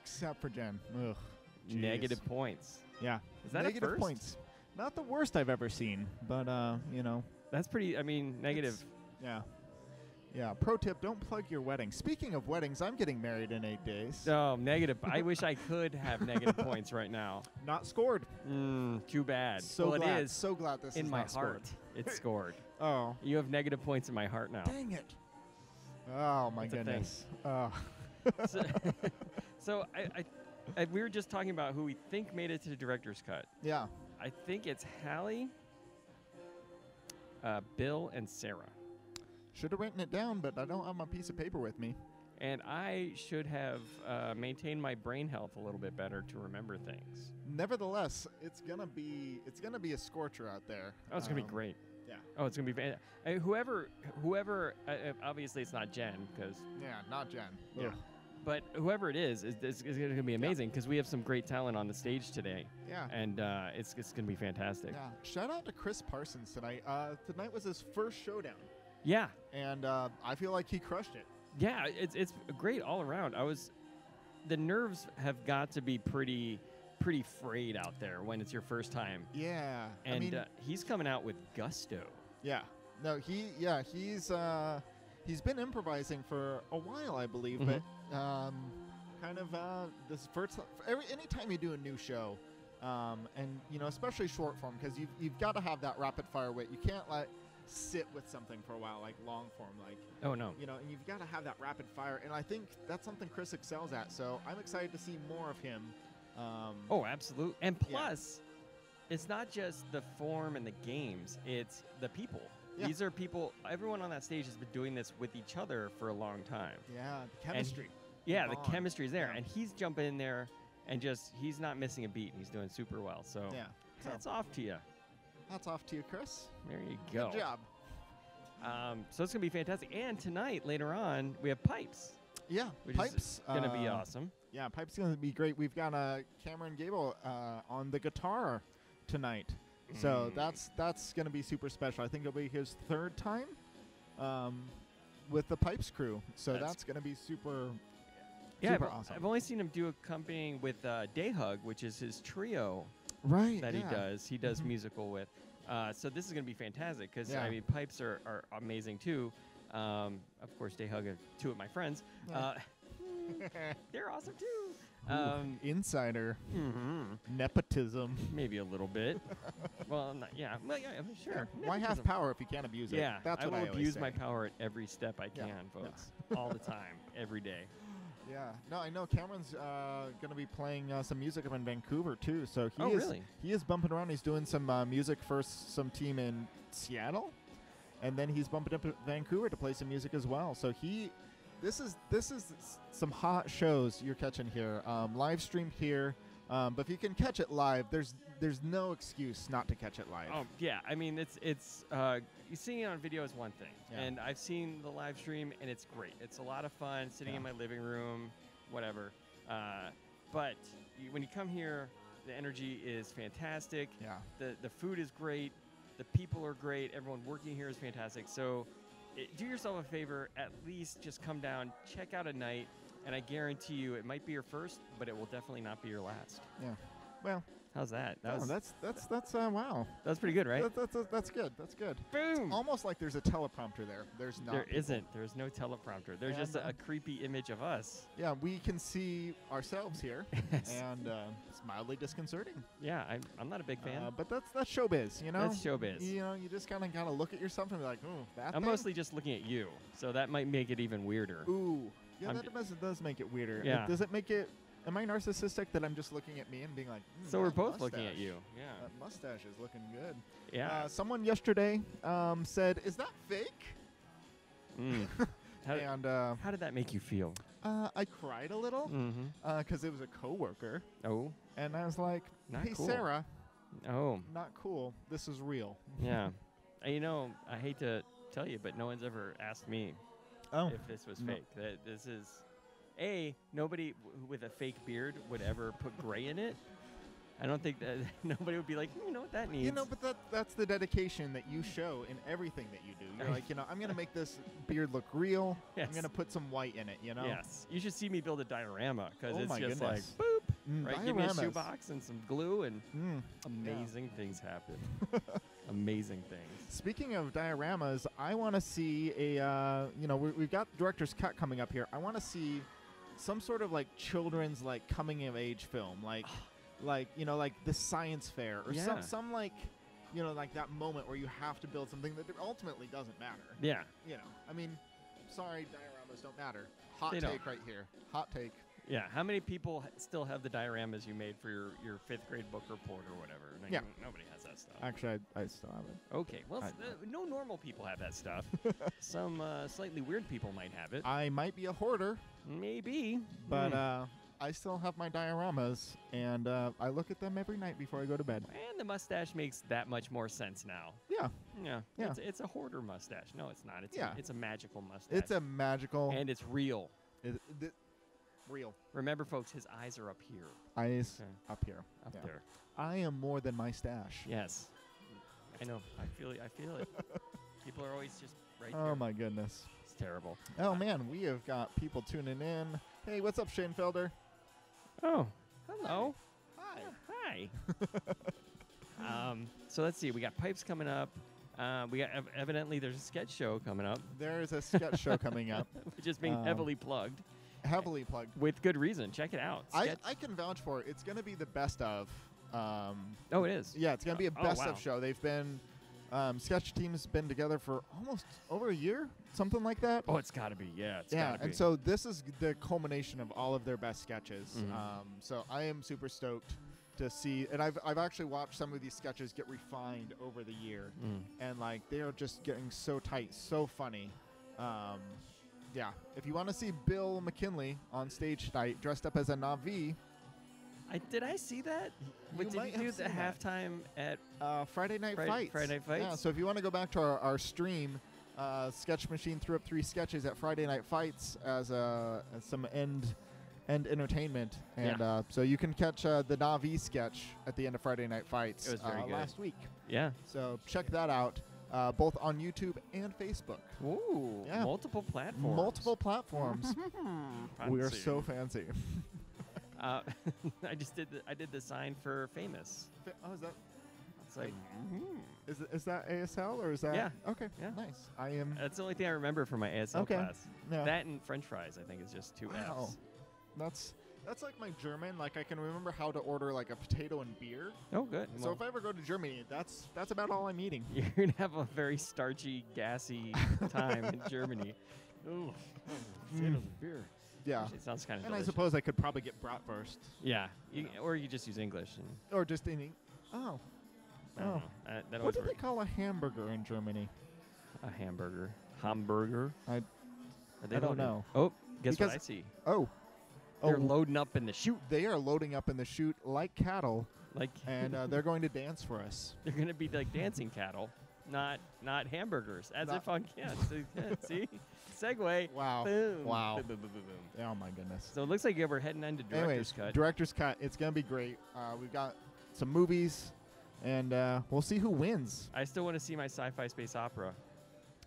Geez. Negative points. Yeah. Is that negative a first? points? Not the worst I've ever seen, but you know. That's pretty. I mean, negative. Yeah. Yeah. Pro tip: don't plug your wedding. Speaking of weddings, I'm getting married in 8 days. Oh, negative. I wish I could have negative points right now. Not scored. Too bad. So well, glad. it is. So glad this in is my not heart. Scored. It's scored. Oh. You have negative points in my heart now. Dang it. Oh my That's goodness. So we were just talking about who we think made it to the director's cut. Yeah. I think it's Hallie, Bill, and Sarah. Should have written it down, but I don't have my piece of paper with me. And I should have maintained my brain health a little bit better to remember things. Nevertheless, it's gonna be a scorcher out there. Oh, it's gonna be great. Yeah. Oh, it's gonna be whoever. Obviously, it's not Jen because. Yeah, not Jen. Yeah. Ugh. But whoever it is going to be amazing because we have some great talent on the stage today. Yeah. And it's going to be fantastic. Yeah. Shout out to Chris Parsons tonight. Tonight was his first Showdown. Yeah. And I feel like he crushed it. Yeah, it's great all around. The nerves have got to be pretty pretty frayed out there when it's your first time. Yeah. And I mean, he's coming out with gusto. Yeah. No, he's been improvising for a while, I believe, Mhm. but kind of this first anytime you do a new show, and especially short form, because you've got to have that rapid fire wit. You can't sit with something for a while like long form, oh no, and you've got to have that rapid fire, and I think that's something Chris excels at. So I'm excited to see more of him. Oh, absolutely. And plus, it's not just the form and the games; it's the people. Yeah. These are people. Everyone on that stage has been doing this with each other for a long time. Yeah, the chemistry. The chemistry's there, and he's jumping in there, and he's not missing a beat, and he's doing super well. So hats off to you. Hats off to you, Chris. There you go. Good job. So it's gonna be fantastic. And tonight, later on, we have pipes. Yeah, which Pipes is gonna be awesome. Yeah, Pipes gonna be great. We've got Cameron Gable on the guitar tonight, so that's gonna be super special. I think it'll be his third time with the Pipes crew, so that's gonna be super. Yeah, super awesome. I've only seen him do accompanying with Day Hug, which is his trio. Right. That he does. He does musical with. So this is going to be fantastic because I mean, pipes are amazing too. Of course, Day Hug are two of my friends. They're awesome too. Insider nepotism, maybe a little bit. Well, sure. Why have power if you can't abuse it? Yeah, that's what I will always abuse say. my power at every step I can, folks. All the time, every day. Yeah, no, I know Cameron's going to be playing some music up in Vancouver too. So he is bumping around. He's doing some music for some team in Seattle, and then he's bumping up to Vancouver to play some music as well. So this is some hot shows you're catching here, live streamed here. But if you can catch it live, there's no excuse not to catch it live. Oh yeah, I mean it's you seeing it on video is one thing, and I've seen the live stream and it's great. It's a lot of fun sitting in my living room, whatever. But when you come here, the energy is fantastic. Yeah. The food is great. The people are great. Everyone working here is fantastic. So do yourself a favor. At least just come down, check out a night. And I guarantee you, it might be your first, but it will definitely not be your last. Yeah. Well, how's that? That's wow. That's pretty good, right? That's good. That's good. Boom. It's almost like there's a teleprompter there. There's not. There isn't. There's no teleprompter. There's just a creepy image of us. Yeah, we can see ourselves here, and it's mildly disconcerting. Yeah, I'm not a big fan. But that's showbiz, you know. That's showbiz. You just kind of gotta look at yourself and be like, ooh, that. I'm mostly just looking at you, so that might make it even weirder. Ooh. Yeah, that does make it weirder. Yeah. Does it make it... Am I narcissistic that I'm just looking at me and being like... So we're both looking at you. Yeah. That mustache is looking good. Yeah. Someone yesterday said, is that fake? How did that make you feel? I cried a little because it was a coworker. Oh. And I was like, Not hey, cool. Sarah. Oh. Not cool. This is real. Yeah. I hate to tell you, but no one's ever asked me if this was fake. That this is, nobody with a fake beard would ever put gray in it. I don't think that nobody would be like, you know what that needs. But that's the dedication that you show in everything that you do. You're like, I'm going to make this beard look real. Yes. I'm going to put some white in it, Yes. You should see me build a diorama because it's just goodness. like, boop, right? Give me a Dioramas. shoebox and some glue and amazing things happen. Amazing things. Speaking of dioramas, I want to see we've got director's cut coming up here. I want to see some sort of like children's like coming of age film, like the science fair or some like like that moment where you have to build something that ultimately doesn't matter. Yeah. I mean, sorry, dioramas don't matter. Hot They take don't. right here. Hot take. Yeah. How many people still have the dioramas you made for your fifth grade book report or whatever? Yeah. Nobody has that stuff. Actually, I still have it. Okay. Well, no normal people have that stuff. Some slightly weird people might have it. I might be a hoarder. Maybe. But I still have my dioramas, and I look at them every night before I go to bed. And the mustache makes that much more sense now. Yeah. Yeah. Yeah. It's a hoarder mustache. No, it's not. It's Yeah. it's a magical mustache. It's a magical... And it's real. Real. Remember, folks, his eyes are up here. Eyes Okay. up here. Up there. I am more than my stash. Yes. I know. I feel it. People are always just right there. Oh, my goodness. It's terrible. Oh, man, we have got people tuning in. Hey, what's up, Shane Felder? Oh, hello. Hi. Hi. So let's see. We got pipes coming up. We got evidently there's a sketch show coming up. There is a sketch show coming up. Which is being heavily plugged. Heavily plugged. With good reason. Check it out. I can vouch for it. It's going to be the best of. Oh, it is? Yeah, it's going to be a best wow. of show. They've been, sketch team's been together for almost over a year, something like that. Oh, it's got to be. Yeah, it's yeah, got to be. and so this is the culmination of all of their best sketches. Mm-hmm. So I am super stoked to see, and I've actually watched some of these sketches get refined over the year, and like they are just getting so tight, so funny. Yeah, if you want to see Bill McKinley on stage tonight, dressed up as a Na'vi. Did I see that? What did you do the halftime at Friday Night Fights? Friday Night Fights? Yeah, so if you want to go back to our stream, Sketch Machine threw up 3 sketches at Friday Night Fights as some end entertainment, and so you can catch the Na'vi sketch at the end of Friday Night Fights. It was very good. Last week. Yeah. So check that out, both on YouTube and Facebook. Ooh, yeah. multiple platforms. Multiple platforms. We are so fancy. I did the sign for Famous. Oh, is that? It's like, is that ASL or is that? Yeah. Okay. Yeah. Nice. I am. That's the only thing I remember from my ASL class. Yeah. That and French fries, I think, is just 2 Wow. F's. That's like my German. Like I can remember how to order like a potato and beer. Oh, good. So if I ever go to Germany, that's about all I'm eating. You're gonna have a very starchy, gassy time in Germany. Ooh, potatoes and beer. Yeah. Actually, it sounds kind of. And I suppose I could probably get bratwurst. Yeah, or you just use English. Or just any. Oh. I don't know. What do they call a hamburger in Germany? A hamburger. Hamburger. I They don't know. Oh, guess what I see? Oh. They're loading up in the chute. They are loading up in the chute like cattle. Like and they're going to dance for us. They're going to be like dancing cattle, not hamburgers. As if on see, segue. Wow. Boom. Wow. Boom, boom, boom, boom, boom. Oh my goodness. So it looks like we're heading into director's cut. Director's cut. It's gonna be great. We've got some movies, and we'll see who wins. I still want to see my sci-fi space opera.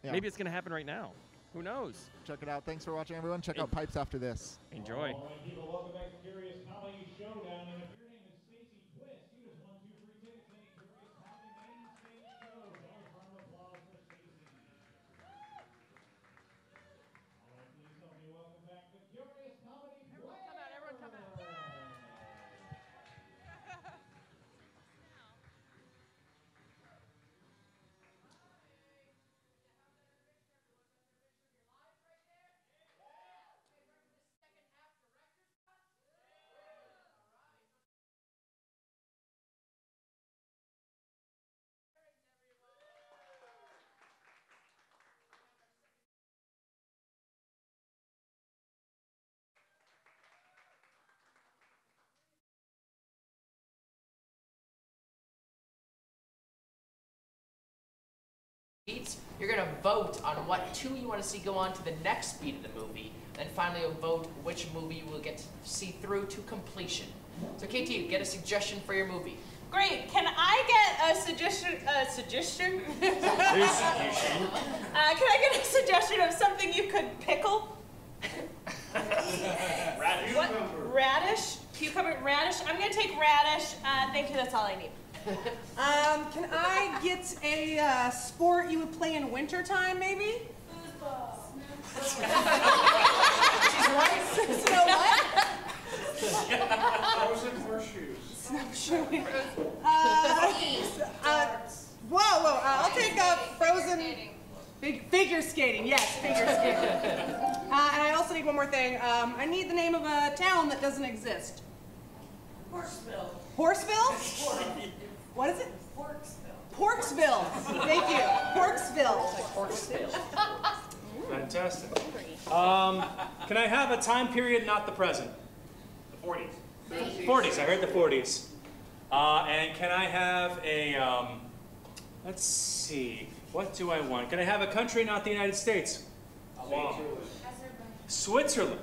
Yeah. Maybe it's gonna happen right now. Who knows? Check it out. Thanks for watching, everyone. Check out Pipes after this. Enjoy. All right, people, welcome back to Curious Comedy Showdown. And if your name is Stacy Twist, you just won 2 free tickets to any Curious Comedy main stage shows. All right, round of applause for Stacy. All right, please help me welcome back to Curious Comedy. Everyone come out, everyone come out. You're going to vote on what 2 you want to see go on to the next beat of the movie, and finally you'll vote which movie you will get to see through to completion. So KT, get a suggestion for your movie. Great. Can I get a suggestion? Suggestion? Can I get a suggestion of something you could pickle? Radish. What? Radish? Cucumber? Radish? I'm going to take radish. Thank you. That's all I need. Can I get a sport you would play in wintertime, maybe? She's right. Snow what? Frozen horseshoes. Snowshoeing. Whoa. I'll take frozen figure skating. Yes, figure skating. And I also need one more thing. I need the name of a town that doesn't exist. Horseville. Horseville? What is it? Porksville. Porksville. Thank you. Porksville. Porksville. Fantastic. Can I have a time period, not the present? The 40s. 40s. I heard the 40s. And can I have a, let's see, what do I want? Can I have a country, not the United States? Switzerland.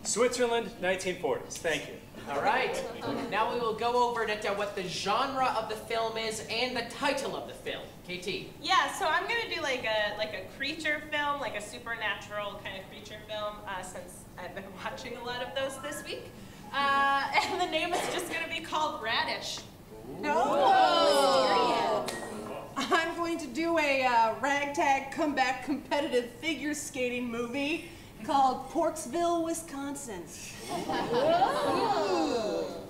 Switzerland, 1940s. Thank you. All right. Now we will go over what the genre of the film is and the title of the film. KT. Yeah, so I'm gonna do like a creature film, like a supernatural kind of creature film, since I've been watching a lot of those this week. And the name is just going to be called Radish. Oh. I'm going to do a ragtag comeback competitive figure skating movie called Porksville, Wisconsin.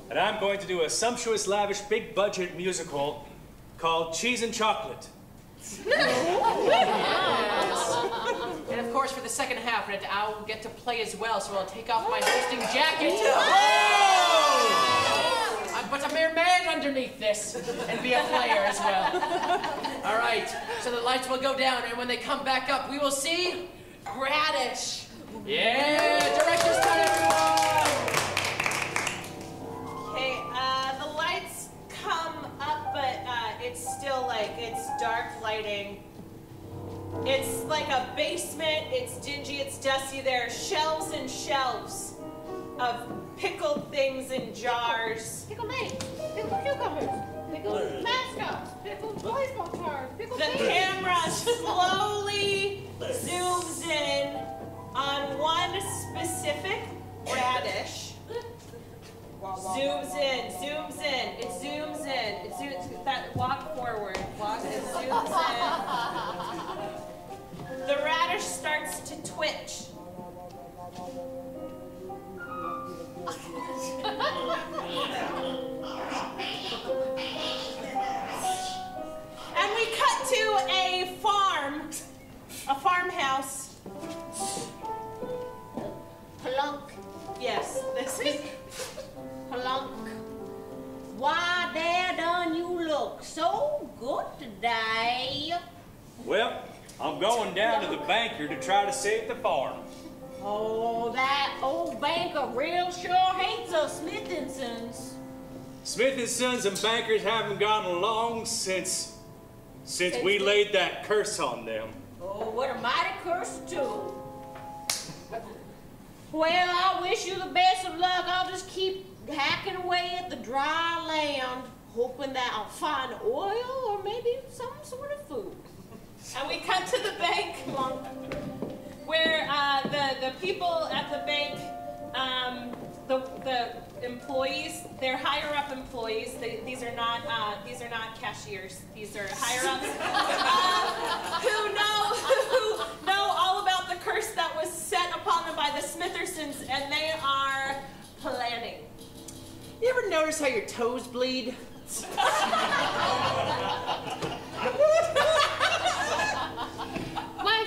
And I'm going to do a sumptuous, lavish, big budget musical called Cheese and Chocolate. And of course, for the second half, I'll get to play as well, so I'll take off my hosting jacket. I'll put a mere man underneath this and be a player as well. All right, so the lights will go down, and when they come back up, we will see Radish. Yeah, director's cut, everyone. Okay, the lights come up, but it's still like, it's dark lighting. It's like a basement, it's dingy, it's dusty. There are shelves and shelves of pickled things in jars. Pickled mace, pickled cucumbers, pickled mascots, pickled baseball cards, pickled The camera slowly zooms in on one specific radish. Zooms in, zooms in, it zooms in, it zooms, that, walk forward, walk, it zooms in. The radish starts to twitch. And we cut to a farmhouse. Plunk. Yes, this is Plunk. Why, there done you look so good today. Well, I'm going down to the banker to try to save the farm. Oh, that old banker real sure hates us Smith & Sons. Smith & Sons and bankers haven't gotten along since we laid that curse on them. Oh, what a mighty curse too. Well, I wish you the best of luck. I'll just keep hacking away at the dry land, hoping that I'll find oil or maybe some sort of food. And we cut to the bank where the people at the bank, the employees, they're higher up employees. These are not cashiers. These are higher ups who know all about the curse that was set upon them by the Smithersons, and they are planning. You ever notice how your toes bleed? Why,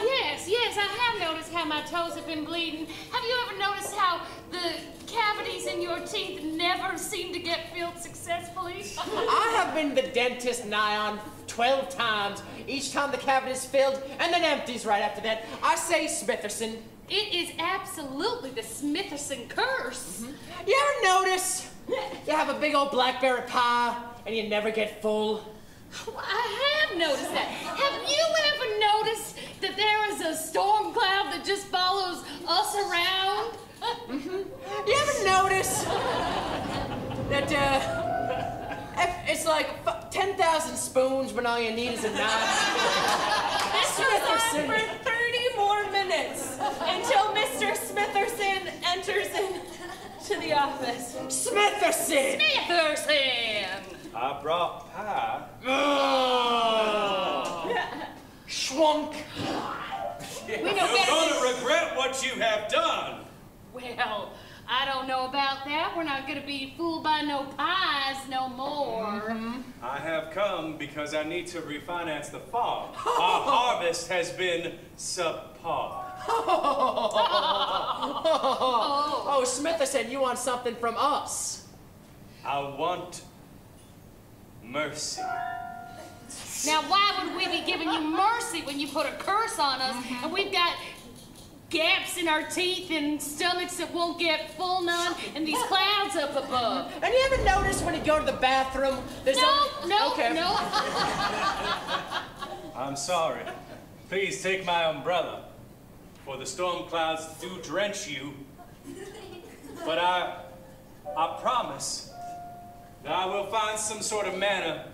yes, I have noticed how my toes have been bleeding. Have you ever noticed how the cavities in your teeth never seem to get filled successfully? I have been to the dentist nigh on 12 times. Each time the cavity is filled and then empties right after that. I say Smitherson. It is absolutely the Smitherson curse. Mm-hmm. You ever notice you have a big old blackberry pie and you never get full? I have noticed that. Have you ever noticed that there is a storm cloud that just follows us around? Mm-hmm. You ever notice that it's like 10,000 spoons when all you need is a knife? This goes on for 30 more minutes until Mr. Smitherson enters into the office. Smitherson! Smitherson! I brought pie. Schwunk! We know You're better going than... to regret what you have done. Well, I don't know about that. We're not going to be fooled by no pies no more. Mm-hmm. I have come because I need to refinance the farm. Our harvest has been subpar. Oh, Smitherson, you want something from us? I want mercy. Now, why would we be giving you mercy when you put a curse on us and we've got gaps in our teeth and stomachs that won't get full none and these clouds up above? And you ever notice when you go to the bathroom, there's No. I'm sorry. Please take my umbrella, for the storm clouds do drench you. But I promise that I will find some sort of manner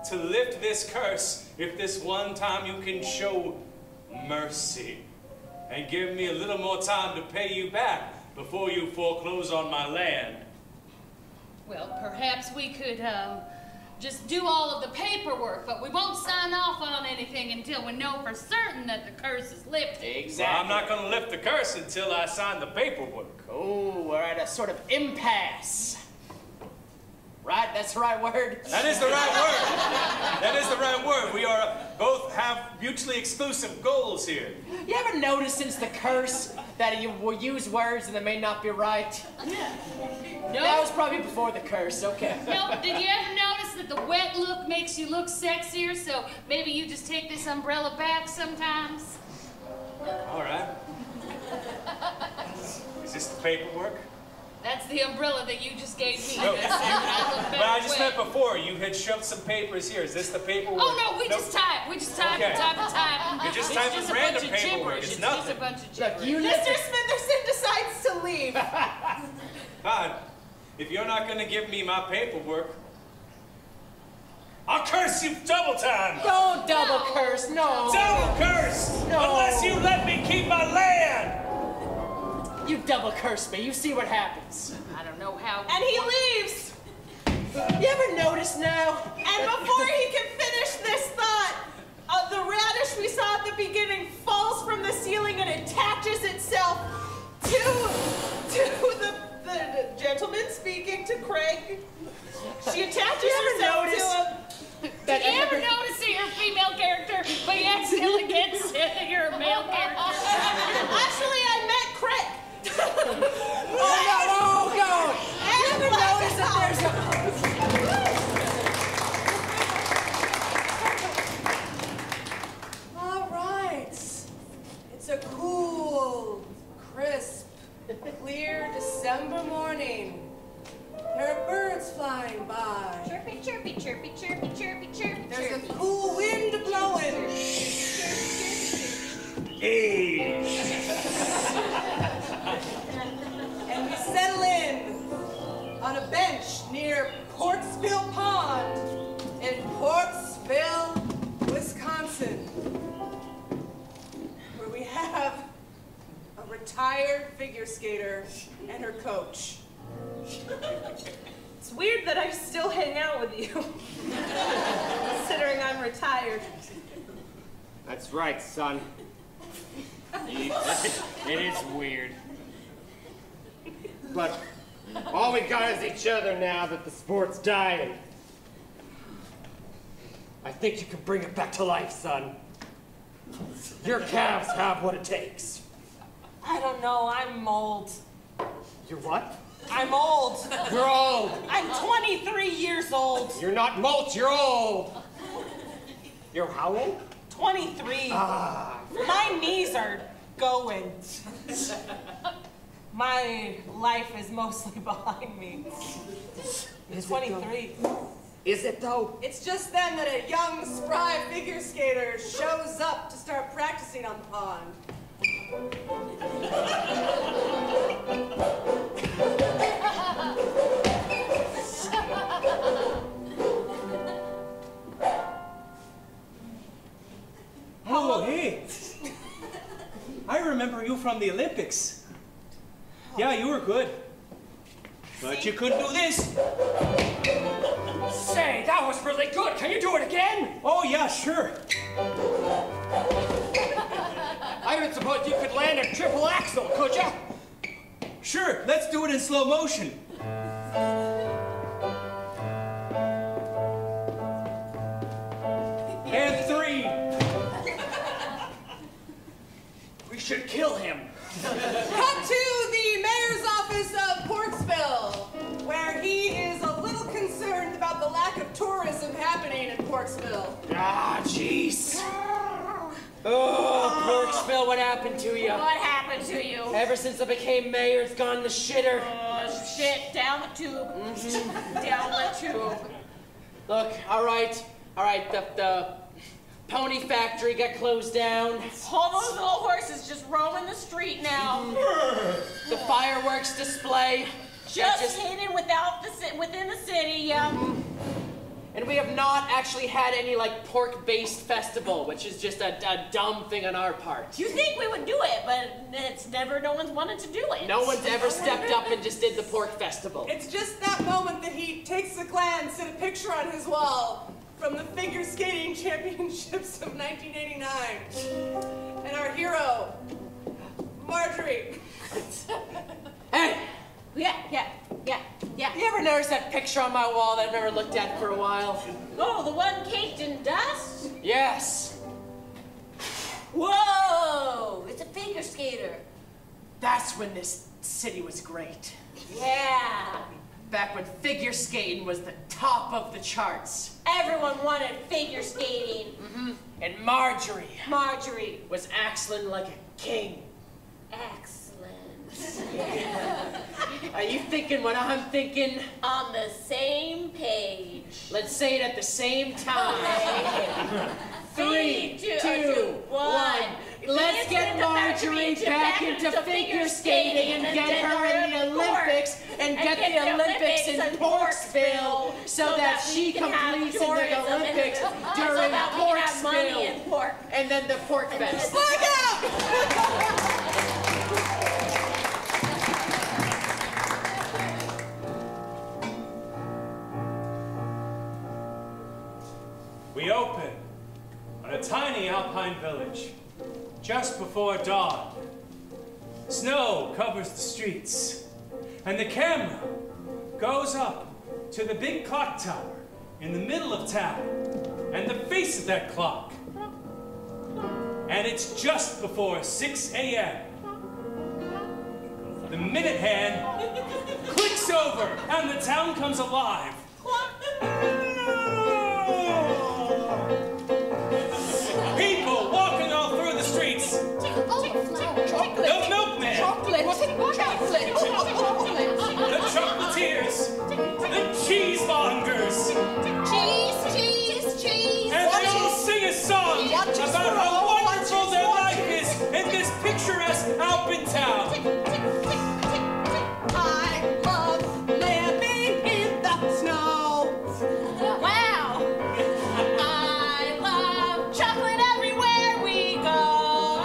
to lift this curse if this one time you can show mercy and give me a little more time to pay you back before you foreclose on my land. Well, perhaps we could just do all of the paperwork, but we won't sign off on anything until we know for certain that the curse is lifted. Exactly. Well, I'm not going to lift the curse until I sign the paperwork. Oh, we're at a sort of impasse. Right? That's the right word? That is the right word. That is the right word. We are both have mutually exclusive goals here. You ever notice since the curse that you will use words and they may not be right? Yeah. No. That was probably before the curse, okay. No, did you ever notice that the wet look makes you look sexier, so maybe you just take this umbrella back sometimes? All right. Is this the paperwork? That's the umbrella that you just gave me. No, But I just meant before, you had shoved some papers here. Is this the paperwork? Oh, no, we just type. We just type and type and type. You're just typing random paperwork. It's nothing. It's just a bunch of gibberish. Mr. Smitherson decides to leave. God, if you're not going to give me my paperwork, I'll curse you double time. Don't double curse, no. Double curse, no. Unless you let me keep my land. You double curse me, you see what happens. I don't know how. And he leaves. You ever notice now? And before he can finish this thought, the radish we saw at the beginning falls from the ceiling and attaches itself to the gentleman speaking to Craig. She attaches herself to him. Did you ever notice that you're a female character, but you accidentally get said that you're a male character? Actually, I met Craig. Oh, God. You ever notice that there's All right. It's a cool, crisp, clear December morning. There are birds flying by. Chirpy, chirpy, chirpy, chirpy, chirpy, chirpy. There's a cool wind blowing. And we settle in on a bench near Portsville Pond in Portsville, Wisconsin, where we have a retired figure skater and her coach. It's weird that I still hang out with you, considering I'm retired. That's right, son. It is weird. But all we got is each other now that the sport's dying. I think you can bring it back to life, son. Your calves have what it takes. I don't know, I'm old. You're what? I'm old. You're old. I'm 23 years old. You're not mulch, you're old. You're how old? 23. Ah. My knees are going. My life is mostly behind me. Is 23. Is it though? It's just then that a young, spry figure skater shows up to start practicing on the pond. Oh, hey. I remember you from the Olympics. Yeah, you were good. But you couldn't do this. Say, that was really good. Can you do it again? Oh, yeah, sure. I don't suppose you could land a triple axel, could you? Sure, let's do it in slow motion. And 3. We should kill him. Cut to the mayor's office of Portsville, where he is a little concerned about the lack of tourism happening in Portsville. Ah, jeez. Oh, Portsville, what happened to you? What happened to you? Ever since I became mayor, it's gone the shitter. Oh, shit. Down the tube. Down the tube. Look, all right, the pony factory got closed down. All those little horses just roaming the street now. The fireworks display. Just hidden within the city, yeah. And we have not actually had any, like, pork-based festival, which is just a dumb thing on our part. You think we would do it, but no one's wanted to do it. No one's ever stepped up and just did the pork festival. It's just that moment that he takes a glance at a picture on his wall from the figure skating championships of 1989. And our hero, Marjorie. Hey! Yeah. You ever notice that picture on my wall that I've never looked at for a while? Oh, the one caked in dust? Yes. Whoa! It's a figure skater. That's when this city was great. Yeah. Back when figure skating was the top of the charts. Everyone wanted figure skating. Mm-hmm. And Marjorie was axling like a king. Excellent. Are you thinking what I'm thinking? On the same page. Let's say it at the same time. 3, 2, 1. Let's get Marjorie back into figure skating and get her in the Olympics and get the Olympics in Porksville so that she completes in the Olympics during Porksville. And then the Pork Fest. Look out! We open on a tiny alpine village just before dawn. Snow covers the streets, and the camera goes up to the big clock tower in the middle of town, and the face of that clock. And it's just before 6 a.m. The minute hand clicks over, and the town comes alive. People walking all through the streets. The milkman. The chocolatiers. The cheesemongers. Cheese. And they all sing a song about how wonderful their life is in this picturesque Alpine town. I love living in the snow. Wow! I love chocolate everywhere we go.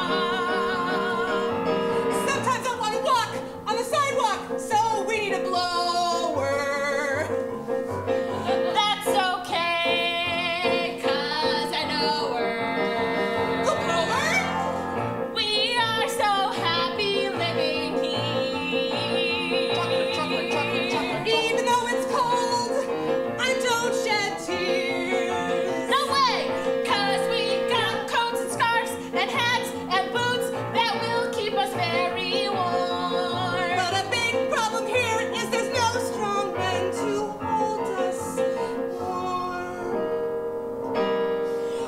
Sometimes I want to walk on the sidewalk, so we need a blower. That's okay, 'cause I know her. The blower? We are so happy living here. Chocolate. Even though it's cold, I don't shed tears. No way, 'cause we got coats and scarves and hats and boots that will keep us very warm. But a big problem here is there's no strong men to hold us warm.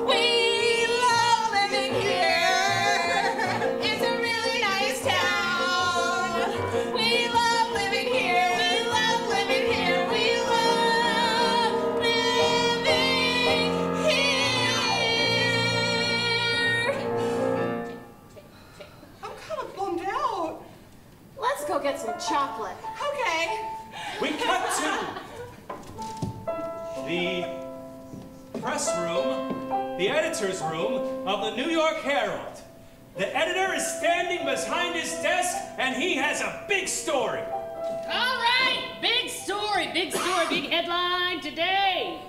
We love living here. It's a really nice town. We love living here. We love living here. We love living here. I'm kind of bummed out. Let's go get some chocolate. Okay. We cut to the press room, the editor's room of the New York Herald. The editor is standing behind his desk, and he has a big story. All right, big story, big headline today.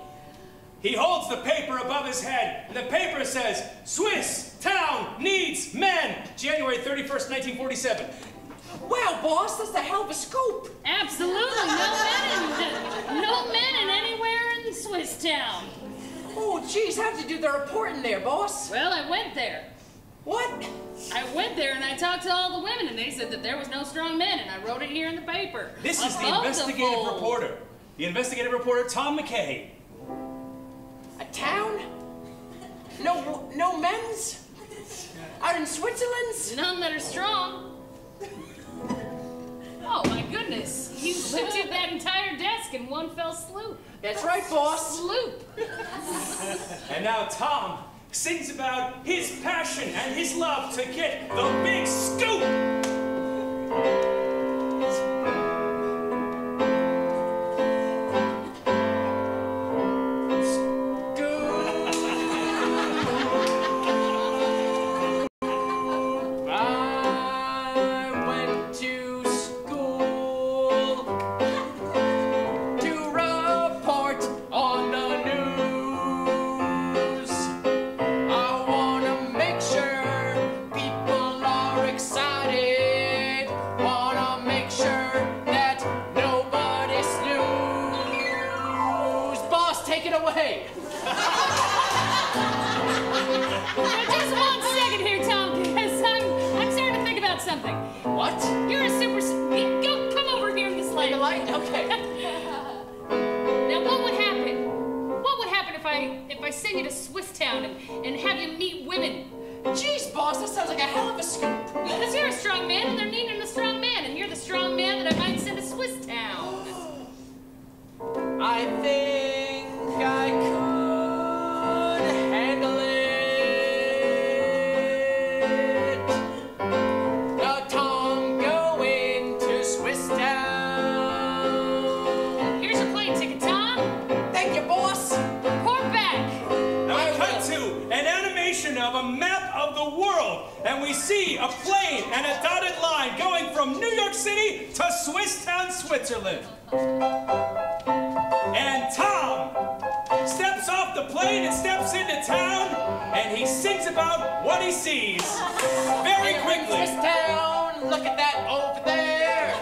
He holds the paper above his head, and the paper says, Swiss town needs men, January 31st, 1947. Wow, boss, that's a hell of a scoop. Absolutely, no men in anywhere in Swiss town. Oh, geez, how'd you do the reporting there, boss? Well, I went there. What? I went there and I talked to all the women, and they said that there was no strong men, and I wrote it here in the paper. This is the Above investigative fold. reporter. The investigative reporter, Tom McKay. A town? No men's? Out in Switzerland? None that are strong. Oh my goodness, you lifted that entire desk in one fell swoop. That's right, boss. Sloop. And now Tom sings about his passion and his love to get the big scoop. something. What? You're a super... Go, come over here in this light. In the light? Okay. Now, what would happen? What would happen if I send you to Swiss Town and have you meet women? Jeez, boss, that sounds like a hell of a scoop. Because you're a strong man, and they're needing a strong man, and you're the strong man that I might send to Swiss Town. I think I could handle it. Now, Tom, going to Swiss Town. Here's your plane ticket, Tom. Thank you, boss. Report back. Now we cut to an animation of a map of the world, and we see a plane and a dotted line going from New York City to Swiss Town, Switzerland. And Tom steps off the plane and steps into town, and he sings about what he sees. Very quickly. Swiss Town, look at that over there.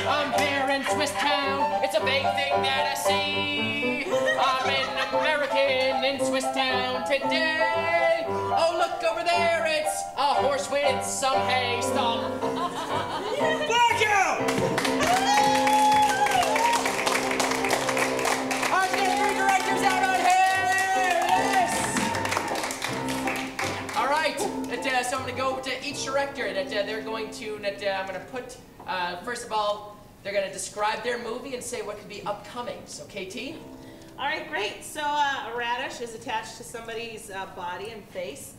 I'm here in Swiss Town. It's a big thing that I see. I'm an American in Swiss Town today. Oh, look over there. It's a horse with some hay. Stop. Blackout! Our three directors out on here. Yes. All right. So I'm going to go to each director. They're going to. I'm going to put. First of all, they're going to describe their movie and say what could be upcoming. So, KT. All right, great. So a radish is attached to somebody's body and face,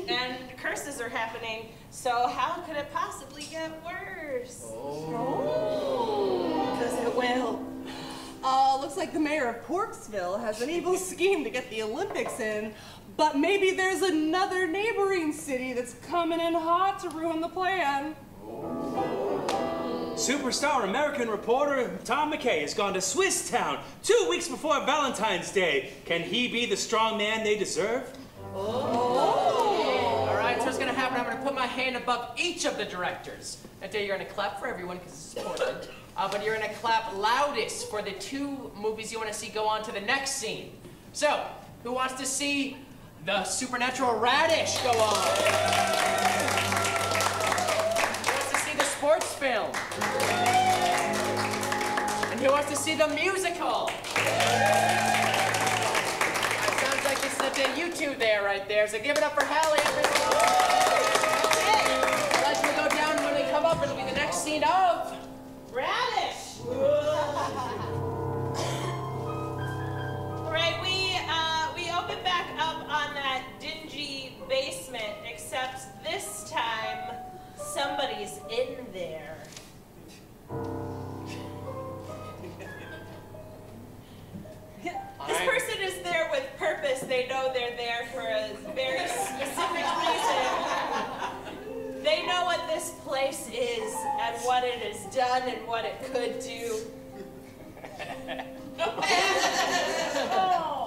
and curses are happening. So how could it possibly get worse? Because it will. Looks like the mayor of Porksville has an evil scheme to get the Olympics in, but maybe there's another neighboring city that's coming in hot to ruin the plan. Superstar American reporter Tom McKay has gone to Swiss Town 2 weeks before Valentine's Day. Can he be the strong man they deserve? Oh. All right, so what's going to happen, I'm going to put my hand above each of the directors. And you're going to clap for everyone because it's important. But you're going to clap loudest for the 2 movies you want to see go on to the next scene. So, who wants to see the supernatural radish go on? Sports film. And who wants to see the musical? It sounds like it's you two there, right there. So give it up for Hallie, everyone. Let's go down when they come up. It'll be the next scene of Radish. Right, we open back up on that dingy basement, except this time somebody's in there. This person is there with purpose. They know they're there for a very specific reason. They know what this place is and what it has done and what it could do.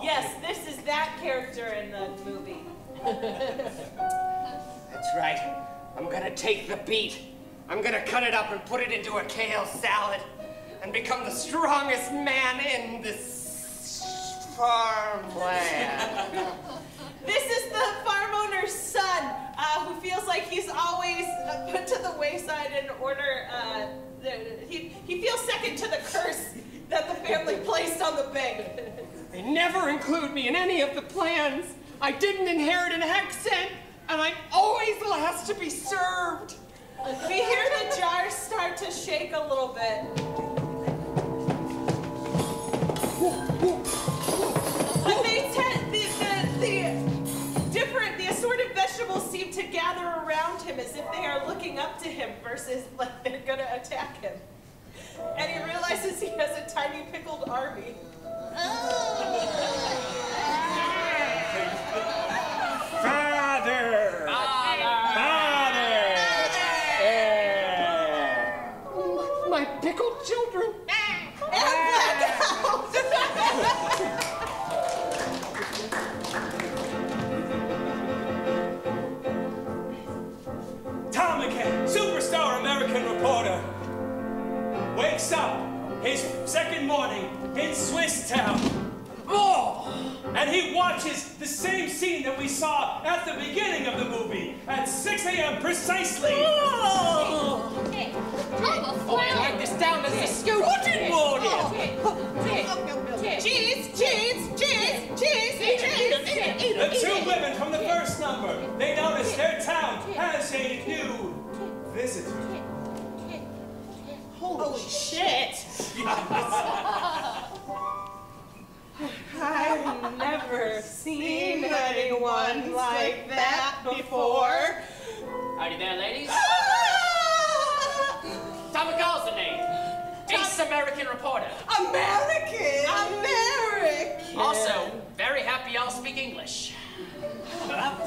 Yes, this is that character in the movie. That's right. I'm gonna take the beet. I'm gonna cut it up and put it into a kale salad and become the strongest man in this farmland. This is the farm owner's son, who feels like he's always put to the wayside in order, he feels second to the curse that the family placed on the bank. They never include me in any of the plans. I didn't inherit an accent, and I'm always last to be served. We hear the jars start to shake a little bit. But the assorted vegetables seem to gather around him as if they are looking up to him versus like they're gonna attack him. And he realizes he has a tiny pickled army. Father! My pickled children! Tom McKay, superstar American reporter, wakes up his second morning in Swiss Town. Oh! And he watches the same scene that we saw at the beginning of the movie. At 6 a.m. Coliseum, precisely! Drag this down as a scoop. Cheese, cheese, cheese, cheese, cheese. The two women from the first number, they notice their town has a new visitor. Holy shit. I've never seen anyone like that before. Howdy there, ladies. Tom McCall's the name. Ace American reporter. American! Also, very happy y'all speak English. Of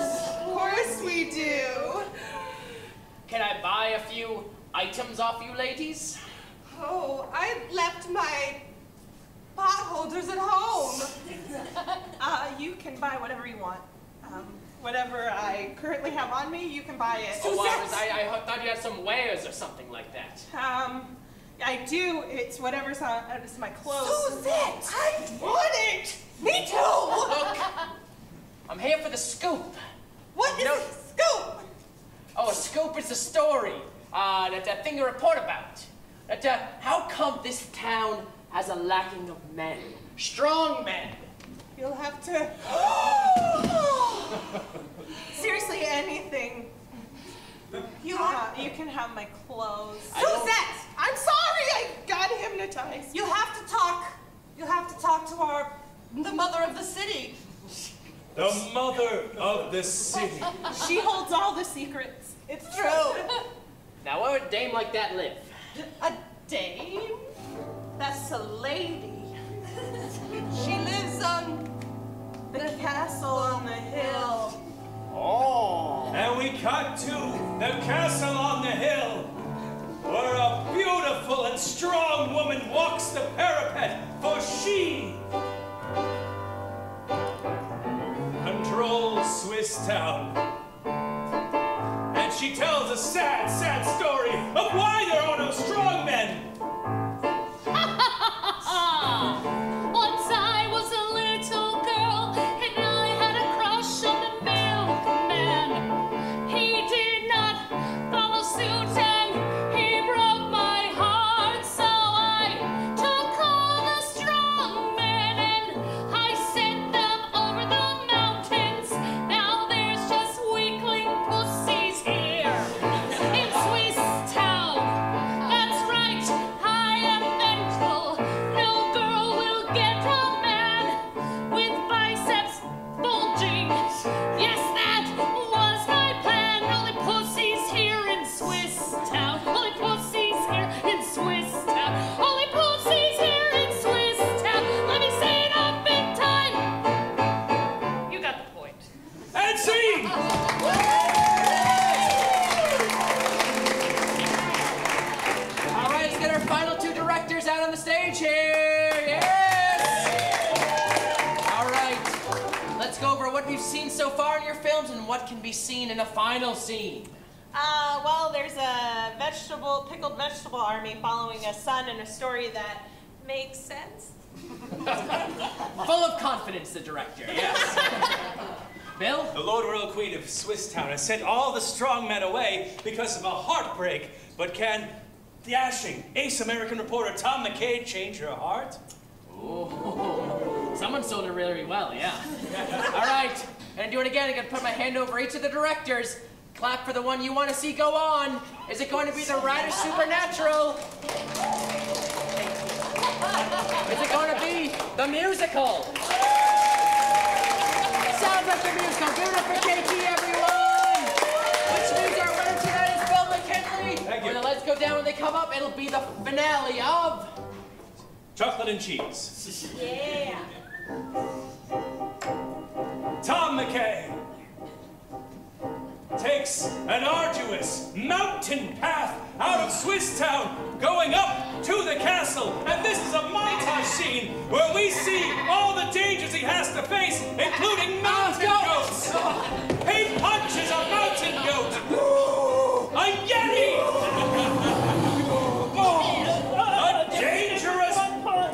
course we do. Can I buy a few items off you ladies? Oh, I left my pot holders at home. You can buy whatever you want. Whatever I currently have on me, you can buy it. Oh, I thought you had some wares or something like that. I do. It's whatever's on it's my clothes. Suzette! I want it! Me too! Look, I'm here for the scoop. What is a scoop? Oh, a scoop is a story. That thing to report about. How come this town has a lacking of men? Strong men. You'll have to... Seriously, anything. You can have my clothes. Suzette! I'm sorry, I got hypnotized. You have to talk. You have to talk to the mother of the city. The mother of the city. She holds all the secrets. It's true. Now, where would a dame like that live? A dame? That's a lady. She lives on the castle on the hill. Oh. And we cut to the castle on the hill, where a beautiful and strong woman walks the parapet, for she controls Swiss town. And she tells a sad, sad story of why there are no strong men. Once I was a little girl, and I had a crush on the milkman. He did not follow suit, and he broke my heart. So I took all the strong men, and I sent them over the mountains. Now there's just weakling pussies here in Swiss town. That's right, I am vengeful. No girl will get a man with biceps bulging. Yes, that was my plan. Only pussies here in Swiss town. Only pussies here in Swiss town. Only pussies here in Swiss town. Let me say it a big time. You got the point. And scene! All right, let's get our final two directors out on the stage here. Yes! All right, let's go over what we've seen so far in your films and what can be seen in a final scene. Well, there's a pickled vegetable army following a son in a story that makes sense. Full of confidence, the director, yes. Bill? The Lord Royal Queen of Swiss town has sent all the strong men away because of a heartbreak, but can dashing ace American reporter Tom McKay change her heart? Oh, someone sold it really well, yeah. All right, gonna do it again. I'm gonna put my hand over each of the directors. Clap for the one you want to see go on. Is it going to be the Radish Supernatural? Is it going to be the musical? Sounds like the musical. Give it up for KT, everyone! Which means our winner tonight is Bill McKinley. Thank you. When the lights go down when they come up, it'll be the finale of... Chocolate and cheese. Yeah. Tom McKay takes an arduous mountain path out of Swiss town, going up to the castle. And this is a montage scene where we see all the dangers he has to face, including mountain goats. He punches a mountain goat. A yeti.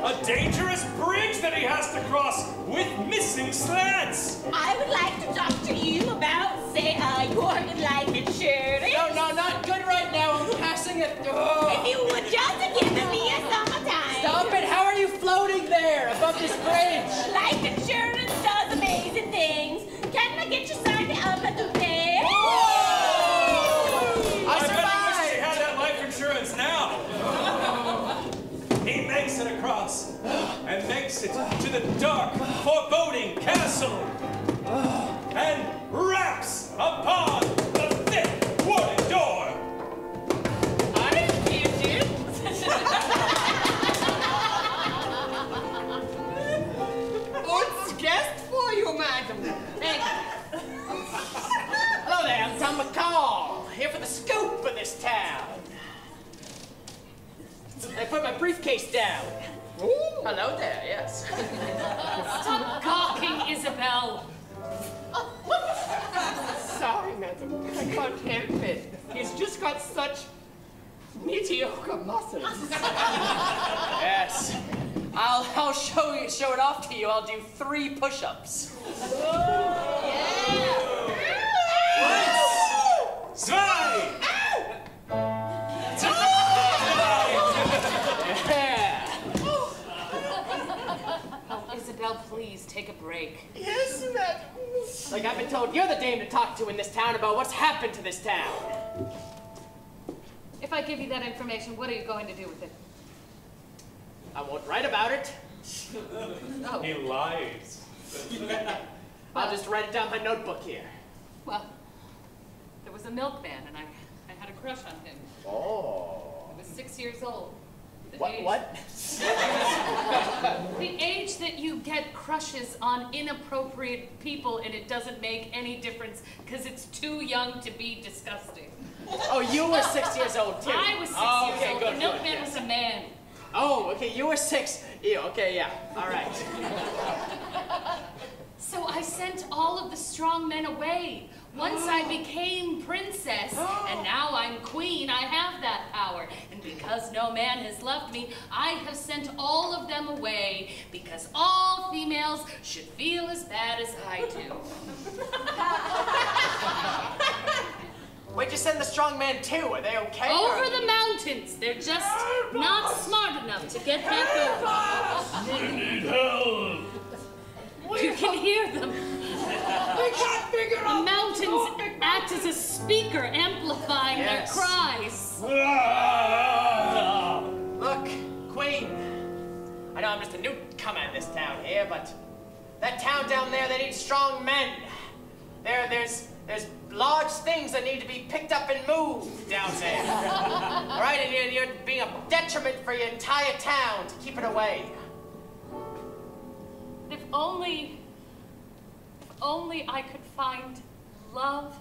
A dangerous bridge that he has to cross with missing slants. I would like to talk to you about, say, your life insurance. giving me a summertime. Stop it! How are you floating there above this bridge? Life insurance does amazing things. Can I get you signed up at the pay? I bet he wishes he had that life insurance now. He makes it across and makes it to the dark, foreboding castle and raps upon the thick wooden door. I can't do. What's guest for you, madam? Thank you. Hello there, I'm Tom McCall, here for the scoop of this town. I put my briefcase down. Ooh. Hello there, yes. Stop gawking, Isabel. Sorry, madam. I can't help it. He's just got such mediocre muscles. Yes. I'll show it off to you. I'll do 3 push-ups. Zwei! Oh, Isabel, please take a break. Yes, madam. Like I've been told, you're the dame to talk to in this town about what's happened to this town. If I give you that information, what are you going to do with it? I won't write about it. Oh. He lies. I'll just write it down in my notebook here. Well, there was a milkman, and I had a crush on him. Oh. I was 6 years old. What? The age that you get crushes on inappropriate people, and it doesn't make any difference because it's too young to be disgusting. Oh, you were 6 years old too. I was 6 oh, years okay, old. Good, the milkman yes. was a man. Oh, okay, you were 6. Yeah, okay, yeah. All right. So I sent all of the strong men away. Once I became princess, and now I'm queen, I have that power. And because no man has loved me, I have sent all of them away, because all females should feel as bad as I do. Where'd you send the strong men to? Are they okay? Over the mountains. They're just not smart enough to get back over. We need help. You can hear them. We can't figure out. The mountains act as a speaker, amplifying their cries. Look, Queen. I know I'm just a newcomer in this town here, but that town down there, they need strong men. There's large things that need to be picked up and moved down there. All right, and you're being a detriment for your entire town to keep it away. If only I could find love,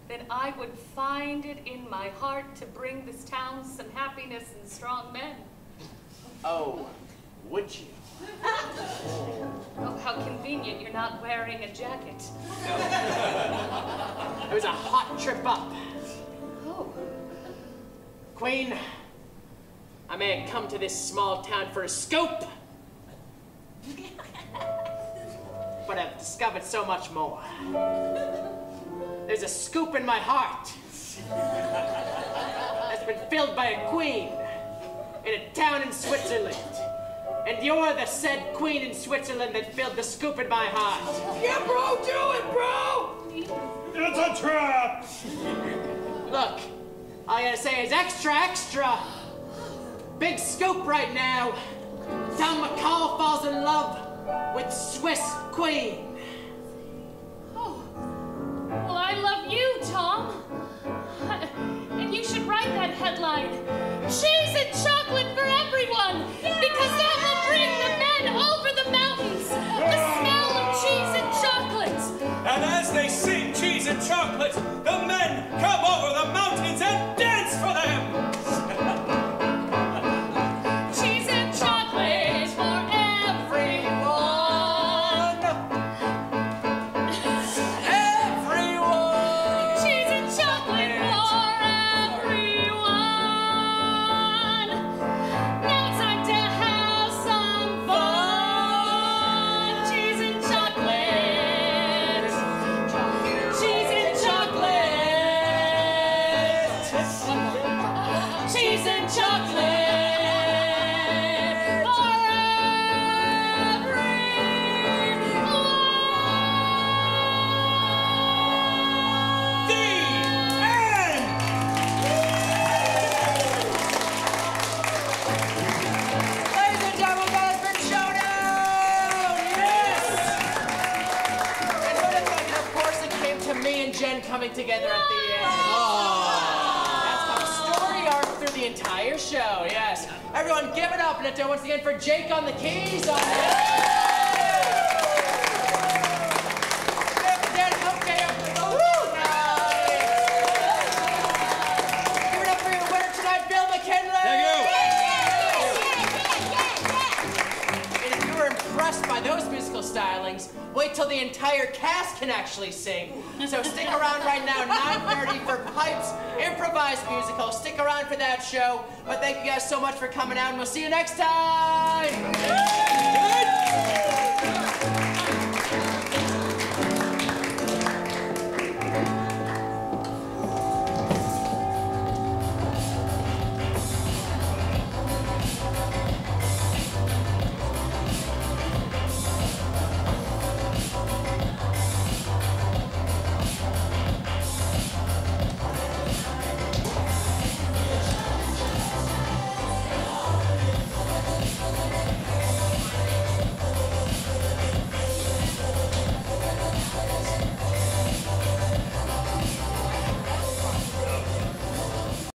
then I would find it in my heart to bring this town some happiness and strong men. Oh, would you? Oh, how convenient you're not wearing a jacket. It was a hot trip up. Oh. Queen, I may have come to this small town for a scoop, but I've discovered so much more. There's a scoop in my heart that's been filled by a queen in a town in Switzerland. And you're the said queen in Switzerland that filled the scoop in my heart. Yeah, bro, do it, bro! It's a trap! Look, all I gotta say is extra, extra. Big scoop right now. Tom McCall falls in love with Swiss Queen. Oh. Well, I love you, Tom. And you should write that headline. Cheese and chocolate for everyone! Because that will bring the men over the mountains! The smell of cheese and chocolate! And as they sing cheese and chocolate, the men come over the mountains and dance for them! Cheese and chocolate for everyone! Everyone! Cheese and chocolate for everyone! Now it's time to have some fun! Cheese and chocolate! Cheese and chocolate! Cheese and chocolate! at the end. That's called story arc through the entire show, yes. Everyone give it up once again for Jake on the keys. By those musical stylings, wait till the entire cast can actually sing. So stick around right now, 9:30 for Pipes Improvised Musical. Stick around for that show. But thank you guys so much for coming out, and we'll see you next time.